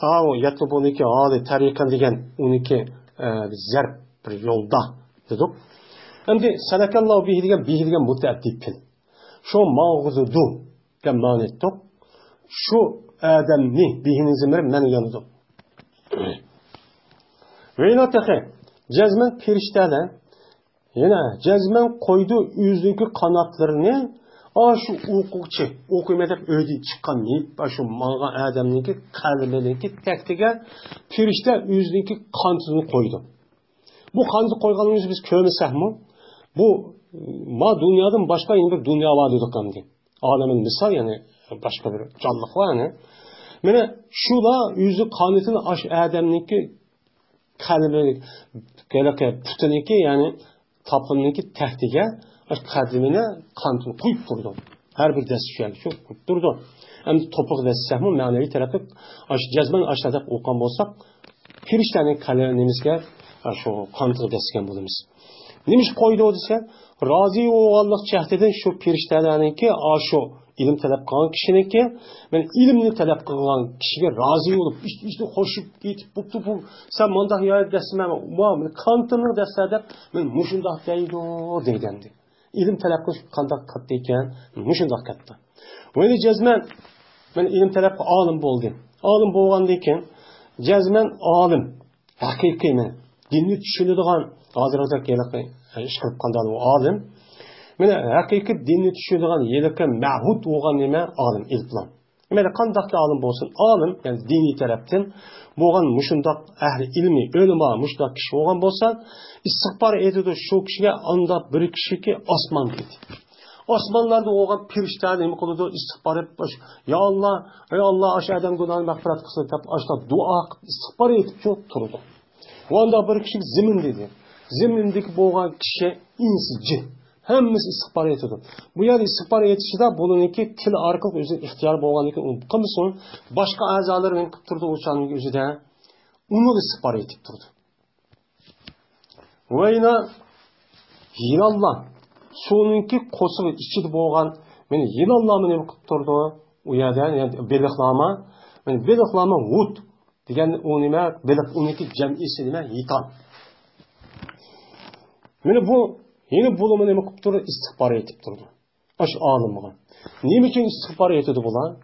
o yatlubuniki hali tariqan degan uniki zarb bir yo'lda dedik. Endi salakallohu bihi degan mutaaddib pil. Şu mağzudu degan ma'no etdik. Şu adamni bihini zimir men yanıdı. Ve yine tehe, cezmen perişteler, yine cezmen koydu yüzündeki kanatlarını, şu hukukçu, okumadep öyle çıkan neyip, şu malga adamınki, kalbindeki tektige perişte yüzündeki kantını koydu. Bu kantı koyganımızı biz kömesek mi? Bu dünyadan başka yeni bir dünya var dedik hem de. Alemin misal yani başka bir canlılık var yani. Mene şula yüzü kanıtını aş adamınki kalbindeki, putuniki yani tapınınki tehtige kadimine kantını koyup durdu. Her bir destişen çok koyup durdu. Hem de topuk destişen mi manevi tarafı cezmen aşağıda okuyan olsak pirişlerin kalemimizge şu kantını destişen bulunuz. Neymiş koydu o dese razı oğanlık cehdeden şu pirişlerinki şu ilim talep kılan kişininki ben ilimni talep kılan kişiye razı olup işte hoşup gitip bu sen mandah ya desime kantını desede ben muşundak deydi. İlim talep kılış kandak kattıyken muşundak kattı. Öyle cezmen ben ilim talep alim boldum. Alim bolgandayken cezmen alim hakiki men dinni düşünüdügan hazırda gelip iş kılıp kandalı o alim. Mene hakiki dinni düşünüdügan yelike ma'hud olgan neme alim ilplan. Mene kandakta alim bolsun alim yani dini taraftan bolgan muşundak ahli ilmi ölüma muşundak kişi olgan bolsa istikbar ediyordu şu kişiye anda bir kişi ki osman dedi. Osmanlarda olgan pirişler neme kılıdı istikbar edip ya Allah aşağıdan günahını mağfiret kılsın deyip aşağıda dua istikbar edip çok durdu. O anda bir kişi zemin dedi. Zemindeki bolgan kişi insici. Hemmesi istihbar ediyordu. Bu yer istihbar etişi de bununki til arkalık özü ihtiyar bolgan ekan kımsın başka azalar men kıp turdu uçanın özü de onu istihbar etip turdu. Ve yine yılallah sonunki kosuğu içi bolgan men yılallah men kıp turdu o yerden yani beliklama men beliklama wut degan o nima belik uniki jam'isi nima yitan. Mene bu yeni bulumu neme kupturu istihbar etip durdu. Aş alımıga. Neme için istihbar etedi bular?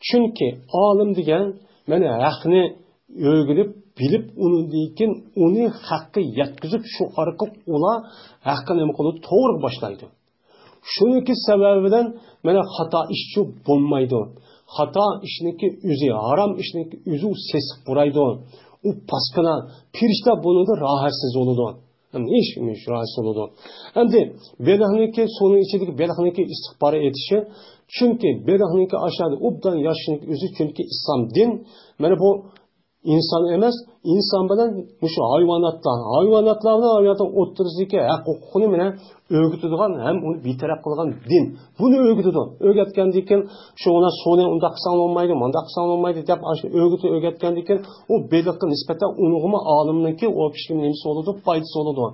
Çünkü alım degen mene haqni öğünüp bilip onu deyken onu hakkı yetkizip şu arka ola hakkı neme kolu doğru başlaydı. Şununki sebebinden mene hata işçi bulmaydı. Hata işiniki üzü, haram işiniki üzü sesip buraydı. O paskına pirişte bunu da rahatsız oldu. Ne işmiş rahatsız oldu. Hem de belahınki sonun içindeki belahınki istihbarı etişi çünkü belahınki aşağıda obdan yaşınki üzü çünkü İslam din yani bu insan emez insan bilen şu hayvanatlardan o'ttirishdagi huquqini bilan o'rgatadigan ham uni betaraf qilgan din buni o'rgatadi o'rgatgandan keyin shu ona soni unda qilsang bo'lmaydi bunda qilsang bo'lmaydi deb o'rgatgandan keyin u beliqqa nisbatan unig'imi olimniki o kishining nimasi bo'ladi foydasi bo'ladi.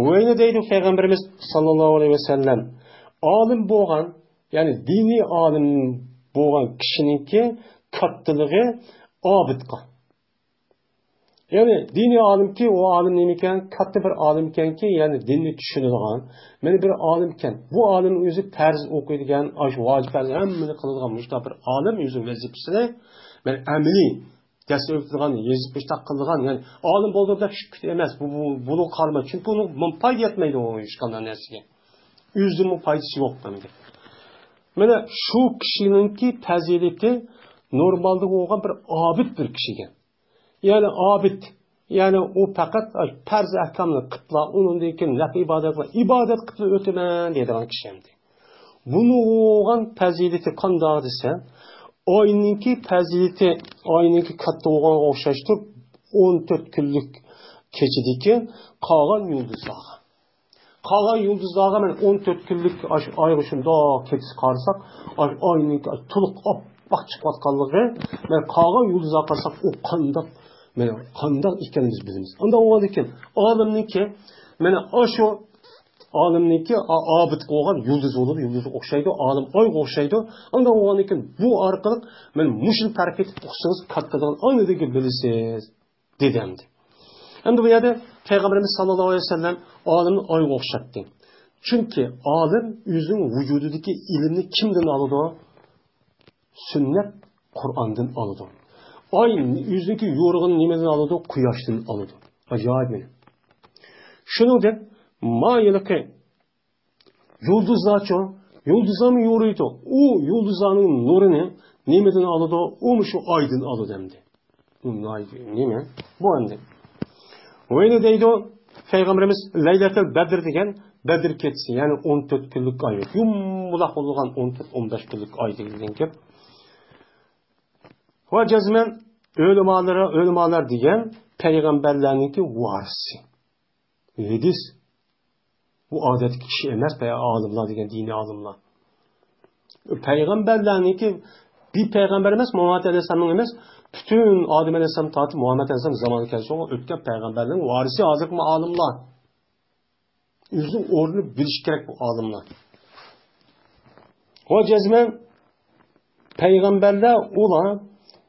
O'yini deydi payg'ambarimiz sallallohu alayhi vasallam olim bo'lgan ya'ni diniy olim bo'lgan kishiningki kattaligi abidqa. Yani dini alim ki o alim neyken katı bir alimken ki yani dinni düşünülgen. Beni bir alimken bu alimin yüzü perz okuyduğun aş vacipler hemmini kılılgan müşta bir alim yüzü vazifesine ben ameli ders öğütülgen yazıp işte kılılgan yani alim olduğunda şükür demez bunu kalma çünkü bunu payda etmeydi o işkandan nesine. Yüzünün faydası yok demedi. Bana şu kişinin ki teziyeleti normalde olan bir abid bir kişigen. Yani abid, yani o fakat perz ahkamını kıtla, onun deyken laf ibadet kıtla ötemen deydiğen kişiyemdi. Bunu olan pezileti kandağı dese, aynınki pezileti, aynınki katta olan okşaştır, 14 günlük keçideki kalan yıldızlağı. Kalan yıldızlağı ben 14 günlük ayrışımda keçisi karsak, aynınki tuluk bak çıkvatkallığı, ben kalan yıldızlağı karsak o kandak ikenimiz biliriz. Anda o iken alimninki mene aşo alimninki abid olgan yıldız olur, yıldızı okşaydı, alim ay okşaydı. Anda o iken bu arkalık men muşun tarif etip okusanız kattadan aynı degi bilisiz dedemdi. Anda bu yerde Peygamberimiz sallallahu aleyhi ve sellem alimin ay okşattı. Çünkü alim yüzün vücudundaki ilimni kimden aldı? Sünnet Kur'an'dan aldı. Ay yüzdeki yorğun nimeden alıdı? Quyoshdan alıdı. Acayip meni. Shuningdek, mayiliki yulduzlar cho, yulduzlar mı yoruydu? O yulduzlarning nurini nimeden alıdı? O mu şu aydan alıdı demdi. Nime? Bu endi. Öyle deydi o Peygamberimiz Leyletel Bedir degen Bedir ketsi, yani 14 günlük ay. Yumulaq olgan 14-15 günlük ay degan gap. Va cazmen ölümalar degen peygamberlerniki varisi. Hadis. Bu adet kişi emas, alimlar degen dini alimlar. Peygamberlerniki bir peygamber emas, Muhammed Aleyhisselam'ın emas, bütün Adem Aleyhisselam tatip Muhammed Aleyhisselam zamanı kelsin, ötken peygamberlerin varisi azık mı alimlar. Üzüm orunu biliş gerek bu alimlar. O cezmen peygamberler ola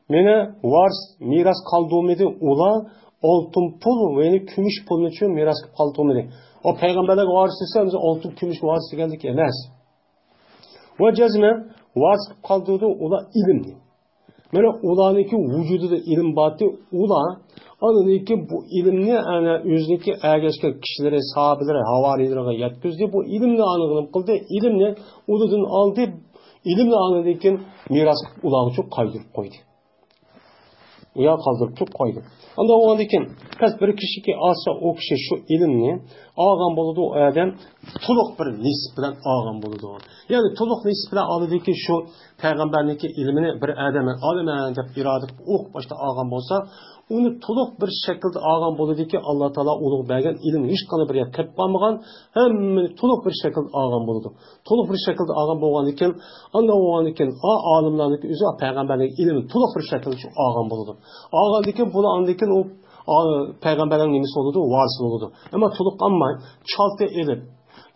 mene vars miras kaldığımdı ola altın pul ve kümüş pulun için miras kaldığımdı. O peygamberler varisi altın kümüş varisi geldik emez. O cezmen vars kaldığımdı ola ilimdi. Mene olaniki vücudu da ilim batı ola anındaki bu ilimni özündeki ergeçken kişilere, sahabilere, havarilere yetkizdi. Bu ilimle anılım kıldı. İlimle uludan aldı. İlimle anıldaki miras ulağı çok kaydırıp koydu. Uya kaldırıp çok koydu. Anda o andaki pes bir kişi ki alsa o kişi şu ilimni ağam buludu o adam tuluk bir nisbilen ağam buludu. Yani tuluk nisbilen aldı ki şu peygamberlik ilmini bir adamın dep iradık ok başta ağam bolsa onu tuluk bir şekilde ağam buludu ki Allah Teala ulug bergen ilim hiç kanı bir yer teppanmagan hem tuluk bir şekilde ağam buludu. Tuluk bir şekilde ağam bolgan iken anda o iken alimlarning özü peygamberlik ilmi tuluk bir şekilde şu ağam buludu. Ağam iken bunu andiken o peygamberlerin nimesi oldu, varisi oldu. Ama tuluk anmay, çaltı elip,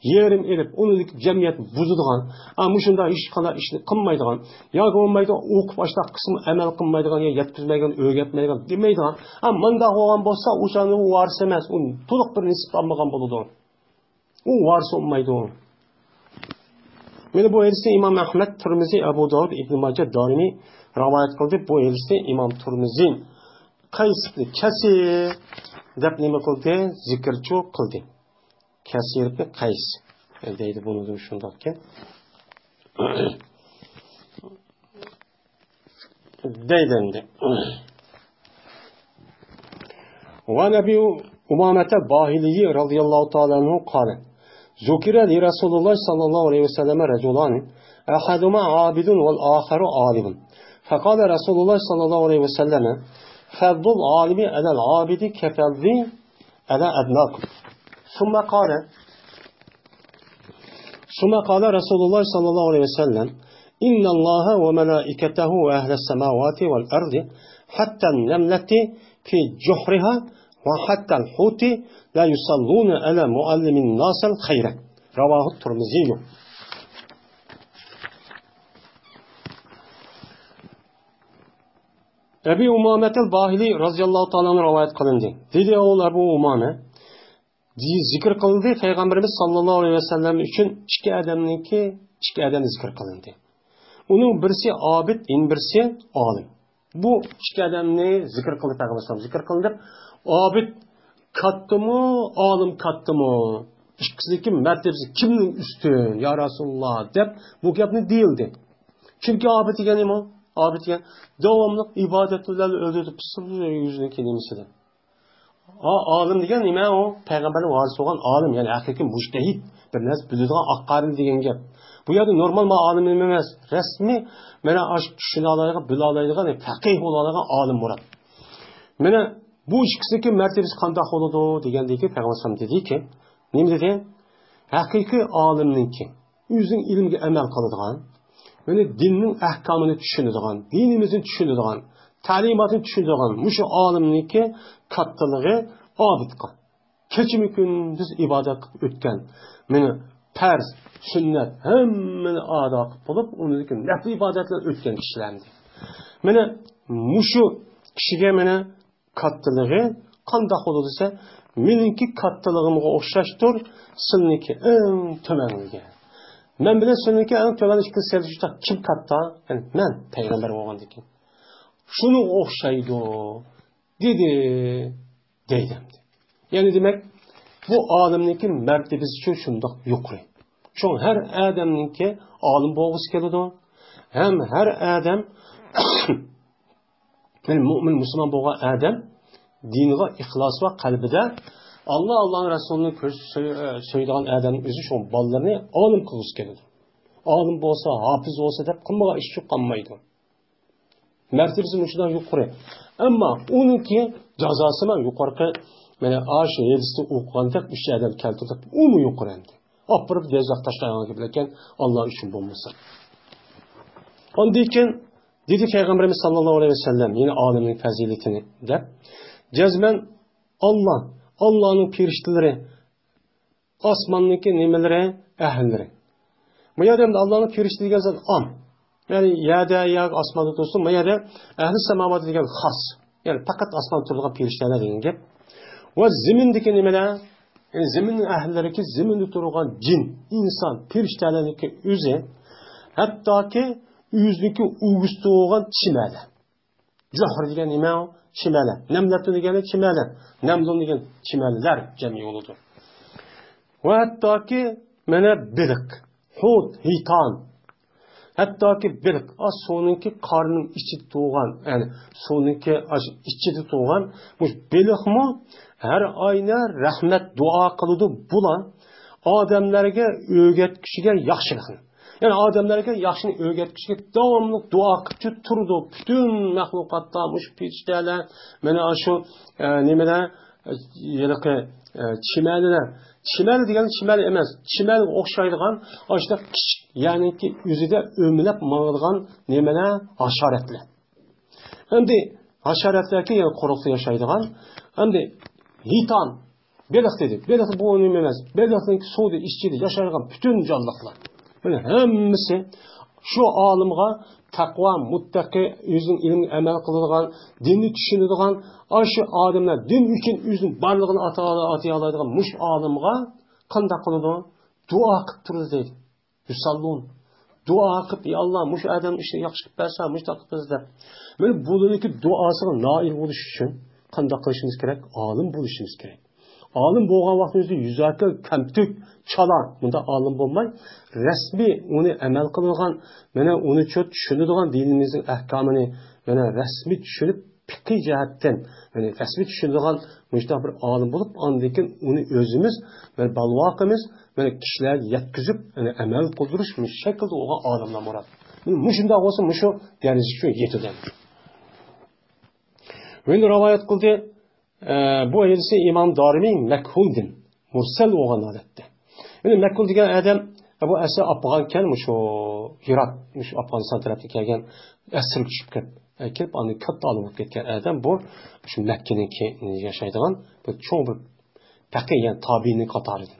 yerim elip, onun cemiyet buzulgan, ama şunda hiç kadar işini kılmaydıgan, ya olmaydı, okup başta kısmı emel kılmaydıgan, ya yetkizmeydigan, öğretmeydigan demeydigan, ama manda olan bolsa, o canı varisi emez, onun tuluk bir nisip almagan buludu. O varisi olmaydı o. Mene bu hadisi İmam Ahmed, Tirmizi, Ebu Davud, İbn Majah, Darimi rivayet kıldı. Bu hadisi İmam Tirmizi Kaysipli kesir dep nima qildi? Zikrchu qildi. Kesirni qays deydi bunu shundoqki. Deydi endi. Va Nabi Umamah al-Bahili radhiyallohu ta'ala anhu qala: Zukira li Rasulullah sallallahu aleyhi ve sellem rajulan ahaduma abidun vel aharu alimun. Faqala Rasulullah sallallahu aleyhi ve sellem فضل العالم على العابد كفضل على أدناكم ثم قال رسول الله صلى الله عليه وسلم إن الله وملائكته وأهل السماوات والأرض حتى النملة في جحرها وحتى الحوت لا يصلون على معلم الناس الخير رواه الترمذي. Ebu Umamah al-Bahili radıyallahu ta'ala rivayet kılındı. Dedi oğul Ebu Umamah zikir kılındı. Peygamberimiz sallallahu aleyhi ve sellem için iki adam zikir kılındı. Onun birisi abid, birisi alim. Bu iki adamni zikir kıldı Peygamberimiz sallallahu zikir kılındı. Abid kattı mı, alim kattı mı? İkisindeki mertebesi kimnin üstün ya Resulullah dep bu gapni değildi. Çünkü abid degeni mi? Abid degen devamlı ibadetlerle öldürüp sırrı yüzüne kelimesidir. Alim degen nima o? Peygamberlik varisi olan alim, yani hakiki mujtehid, bir narsa biladigan aqaril degan gap. Bu yerda normal alim emas, rasmiy mana ash tushuna oladigan, bila oladigan, faqih bo'la oladigan alim bo'ladi. Mana bu ikkisidagi martabasi qanday bo'ladi degandagi Peygamber dediki, nima dedi? Haqiqiy alimniki o'zining ilmga amal qiladigan, yani dinin ahkamını düşünüdüğün, dinimizin düşünüdüğün, talimatını düşünüdüğün, muşu alimniki kattılığı abidqa. Keçimi gündüz ibadet ötken, meni perz, sünnet, hemmini adak bulup, onunki nefli ibadetler ötken kişilendi. Meni muşu kişiye meni kattılığı qandaq olursa, meninki kattılığımı oxşaştır, sizniki en tömenliğe. Men bilen seninki en tömen ikki sevişte kim katta? Yani men peygamber olgandan keyin. Şunu o'xshaydi dedi deydi. Yani demek bu alimniki mertebesi için şundak yukarı. Çünkü her adamninki alim boğuz kelidi. Hem her adam mümin Müslüman boğan adam diniga ihlas ve kalbide Allah'ın Resulü'nü söylediğin adamın özü şu ballarını alim kılız kelidi. Alim bolsa, hafız olsa da kımmaga iş çıqanmaydı. Mertebesi şundan yukarı. Ama onunki cazasına yukarı mene aşı yedisi okuğandak bir şey adam keltirdik. O mu yukarı endi? Apırıp dezak taşlayan gibi leken Allah için bulmasa. Ondayken dedi Peygamberimiz sallallahu aleyhi ve sellem yine alemin faziletini de cezmen Allah'ın piriştileri asmandaki nimeleri ehilleri. Bu yadamda Allah'ın piriştileri gelsen yani yada ya asmanda dostum bu yada ehli semavatı diyen has. Yani fakat asmanda turduğun piriştilerine deyin gep. Ve zimindeki nimeler yani zeminin ehilleri ki ziminde turduğun cin, insan, piriştilerindeki üze hatta ki yüzdeki uğustu olan çimele. Zahır diyen nime o? Çimele. Nemletü diyen çimele. Nemlun diyen çimeleler cemi oludur. Ve hatta ki mene bilik, hud, hitan. Hatta ki bilik. Az sonunki karnın içi tuğan. Yani sonunki içi tuğan. Bu bilik mi? Her ayna rahmet dua kılıdı bulan adamlarga öğretkişiga yaxshilikni. Yani adamlarga yaxshini öğretkişiga davomli dua qilib turdi. Bütün mahlukotlar, mush pechtalar, mana shu nimalar, yiliqi chimalilar. Chimali degan chimali emas, chimali o'xshaydigan, ashta kichik, ya'niki o'zida o'mlab mang'adigan nimalar hasharotlar. Endi hasharotlarga yana quruqda yashaydigan, endi hitan beliq dedik. Beliq bu nima emas. Beliqning suvda ichida yashaydigan bütün canlılar. Yani hemmisi şu alimga taqva, muttaqi, özün ilmi amel kıladigan, dinni tushunadigan, aşı adamlar din uchun özün barligini atay oladigan mush alimga qanday qiladi? Duo qilib turdi deydi. Yusallun. Duo qilib, "Ey Alloh, mush adam ishni yaxshi qilib bersa, mush taqib bizda." Mana buniki duosiga nail bo'lish uchun qanday qilishimiz kerak? Alim bo'lishimiz kerak. Alim bo'lgan vaqtimizda yuzaki kamtuk chala bunda alim bo'lmay rasmiy uni amal qilgan mana uni tushunadigan dinimizning ahkomini mana rasmiy tushunib fiqhiy jihatdan mana rasmiy tushunadigan mushta bir alim bo'lib ondan uni o'zimiz mana balvoqimiz mana kishilarga yetkazib mana amal qildirish shaklda bo'lgan olimlar murod. Shunday bo'lsa shu darajaga yetadi. Endi rivoyat qildi bu hadisi İmam Darimi mekhul'din. Mursal olan adette. Yani mekhul degan adam bu asli Afganken şu Hirat, şu Afganistan tarafı kelgan asr tushib kelib, ani katta olib ketgan adam bu şu Mekke'ninki yashaydigan bir cho'ng bir faqih yani tabiinin qatoridir.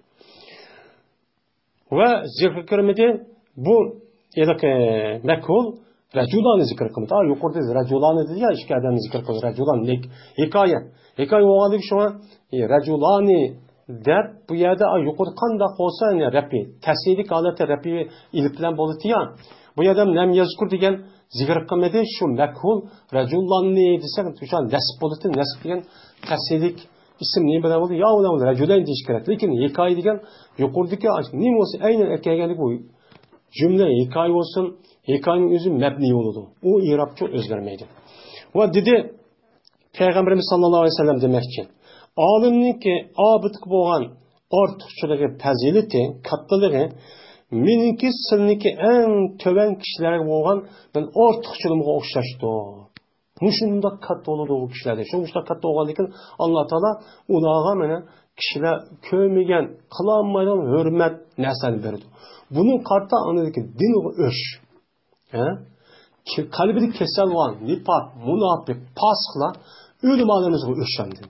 Ve zikr qilmadi bu mekhul Raculanı zikr qildi. Yuqorida raculanı dedi ya, ikki odamni zikr qildi. Raculan hikoya. Hikoya o'g'anlik shu raculani deb bu yerda yuqorida qanday qolsa, rapi, tasdiq holati rapi ilib bilan bo'ldi ya. Bu yerda nam yazkur degan zikr qilmadi, shu makhul raculanni desa, o'sha nasb bo'ldi, nasb degan tasdiq ism ne bilan bo'ldi? Ya ular raculan deyish kerak. Lekin hikoya degan yuqoridagi nima bo'lsa, aynan kelganlik bu cümle hikoya olsun. Hikayenin özü mebni yoludu. O İrabçı özlermeydi. Ve dedi Peygamberimiz sallallahu aleyhi ve sellem demek ki alimnin ki abıdık boğan ortukçuluğu, peziliti, katlılığı mininki sınınki en töven kişilere boğan ben ortukçuluğuma okşaştı. Muşunda katlı olurdu o kişilerde. Şu muşunda katlı olan dikin Allah Teala unağa mene kişiler köymegen, kılanmayan hürmet nesel verdi. Bunun kartta anladık ki din öş. Kalbini kesel olan nifak, münafık, paskla ölüm alemizde öşendi.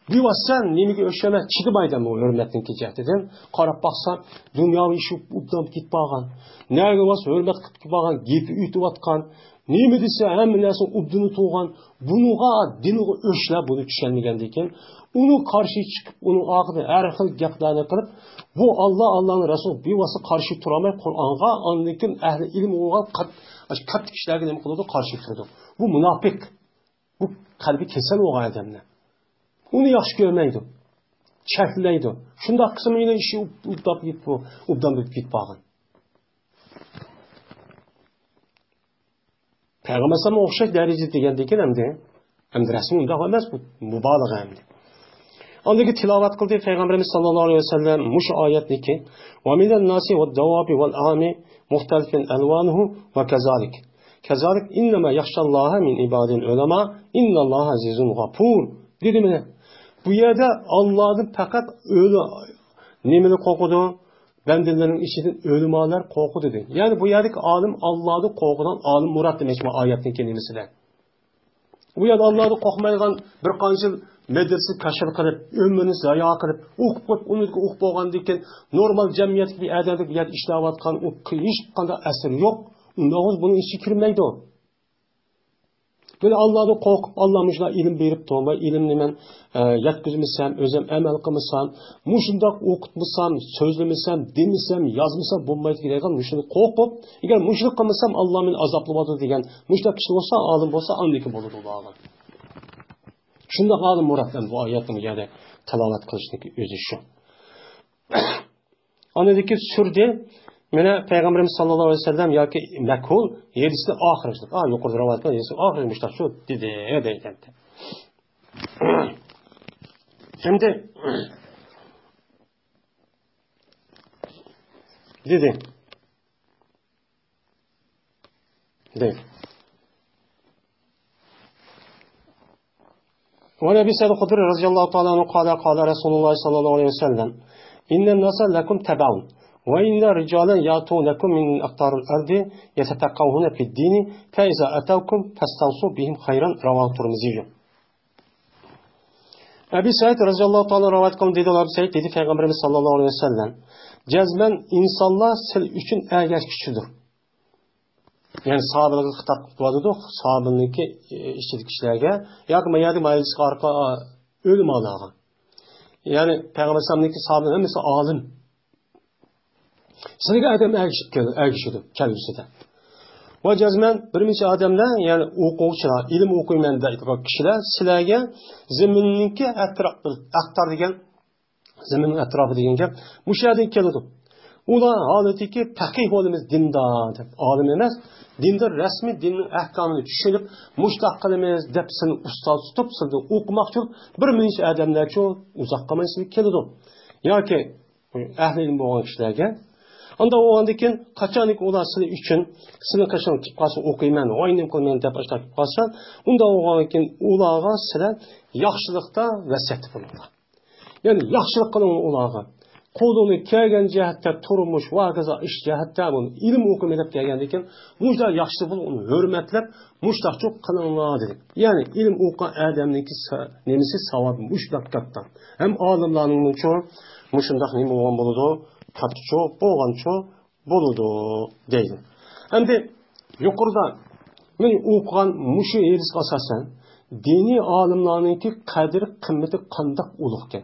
Bir var sen nemiki öşeme çıdımaydan bu hürmetin kecehtinden qarab baksan dünyavi işi ubdan git bağan. Nerede varsa hürmet git bağan, gepi ütüp atkan. Nemi dese hem nersin ubdunu tuğan. Bunuğa dini öşle bunu düşenmegendeyken onu karşı çıkıp onun ağını her xil gaplarni qilib bu Allah'ın Resulü bir vası karşı turamay Kur'an'a anlıkın ehli ilim olan kat kişilerge nemi kılıyordu karşı turdu. Bu münafık. Bu kalbi kesel olan adamlar. Onu yaxşı görmeydi. Çekileydi. Şunda kısmı yine işi ubdan bitip bağın. Peygamber sallallahu okşak derecede degendeki hem de resmi unda olmaz bu mübalağa hem de. Andaki tilavat kıldı Peygamberimiz sallallahu aleyhi ve sellem muş ayetdeki ve minen nasi ve devabi vel ami muhtelifin elvanuhu ve kezalik. Kezalik innema yahşallaha min ibadil ulema innallaha azizun gafur. Dedi mi? Bu yerde Allah'ın fakat ölü nemini kokudu. Bendelerin içinden ölümalar korku dedi. Yani bu yerdeki alim Allah'ı korkudan alim murat demek bu ayetin kelimesi de. Bu yerde Allah'ı korkmaygan bir kancıl medresi kaşır kılıp, ömrünü zaya kılıp, onu okup olgandayken normal cemiyet gibi adamlık bir yer işlevatkan hiç kanda eseri yok. Ondan bunun içi kirmeydi o. Böyle Allah'ı korkup Allah'mışla ilim verip doğma, ilimni men yetkizmişsem, özüm emel kılmışsam, muşundak okutmuşsam, sözlemesem, demişsem, yazmışsam, bulmaydı gereken muşunu korkup, eğer muşluk kılmışsam Allah'ın azaplı vadı degen, muşdak kişi olsa, alim olsa, andaki bulur Allah'ın. Şunda alim murattan bu ayetin yerde talavat kılışındaki özü şu. Anadaki sürde, Mene Peygamberimiz sallallahu aleyhi ve sellem ya ki mekhul yedisi ahirçlik. Yukarıda rivayetler yedisi ahirçlikler şu dedi. Şimdi dedi. Ve Nebi Seyyid Hudri radıyallahu ta'ala anhu kâle Resulullah sallallahu aleyhi ve sellem İnnen nasa lekum tebaun. وإن رجالا يأتونكم من أقطار الأرض يتفقهون في الدين فإذا أتوكم فاستوصوا بهم خيرا رواه الترمذي. Ebu Said radıyallahu ta'ala rivayet kılın dedi Ebu Said dedi Peygamberimiz sallallahu aleyhi ve sellem cezmen insanlar sil üçün ergeç kişidir. Yani sahabelerine hitap kılıyordu. Sahabeninki işçilik kişilerge yakma yedi meclis arka ölüm alağı. Yani Peygamber sallallahu sahabenin hemisi alim. Sizga adam ergişidi kelgusida. Va jazman bir necha odamlar, ya'ni o'quvchilar, ilm o'qiyman deydigan kishilar sizlarga zaminninki aqtar degan zaminning atrofi degan gap bu yerdan keladi. Ular holatiki faqih bo'lamiz dindor deb, olim emas, dindor rasmiy dinning ahkomini tushunib, mushtaq qilamiz deb sizni ustoz tutib, sizni o'qimoqchi bir necha odamlar shu uzoq qolmaysiz keladi. Yoki ahli ilm bo'lgan kishilarga Onda o andakin kaçanik ular sizlar üçün sizlar kaçan kitapçı okuyman, oynim qilman deb başlab qolsa, unda o andakin ularga sizlar yaxshilikda vasiyat qilinglar. Ya'ni yaxshilik qiling ularga. Qo'lini kelgan jihatda turmush va qazo ish jihatda buni ilm o'qimay deb kelgandan mujda yaxshi bo'lib uni hurmatlab mushtaqchi qilinglar dedi. Ya'ni ilm o'qigan odamniki nemisi savob mushtaq katta. Ham olimlarning uchun mushundaq nima bo'ladi? Katço, boğanço, boludu deydi. Hem de yukarıda men okuyan muşu eris asasen dini alimlarınki kadir kımmeti kandak ulukken.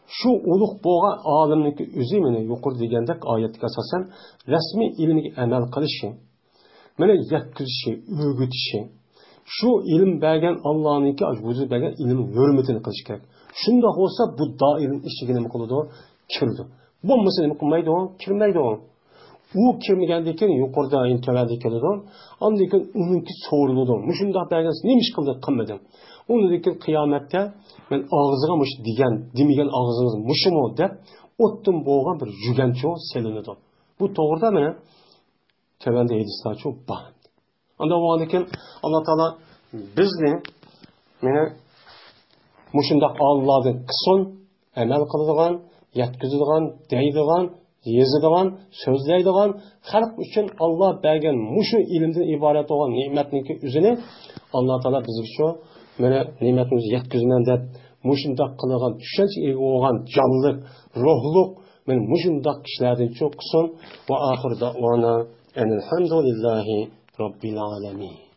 Şu uluk boğa alimninki özü meni yukarı degende ayetlik asasen resmi ilmi emel kılışı, meni yetkizişi, öğütüşü, şu ilim belgen Allah'ınki acbuzu belgen ilmin hürmetini kılış gerek. Şunda olsa bu dairin işçiliğini mi kılıdı? Kirdi. Bu mesele kılmaydı o, kirmeydi o. O kirmegandeki yukarıda intevelde keledi o. Andaki onunki soruludu. Muşunda belgesi neymiş kıldı kılmadım. Onunki kıyamette ben ağzıgamış diyen, demegen ağzınız muşum o de ottum boğan bir yügençi o selinedi. Bu doğruda mı? Tevende edisler çok bağlı. Anda o andaki Allah Teala bizni mene muşunda Allah'ın kıson emel kılıdığın yetkizilgan, deydigan, yezilgan, sözleydigan, halk üçün Allah bergen muşu ilimden ibaret olan nimetninki üzerine Allah Teala bizi şu mene nimetimizi yetkizmen deb muşundak kılgan, düşünce egi olan canlılık, ruhluk men muşundak kişilerden çok kıson ve ahir da'vana enelhamdülillahi rabbil alemin.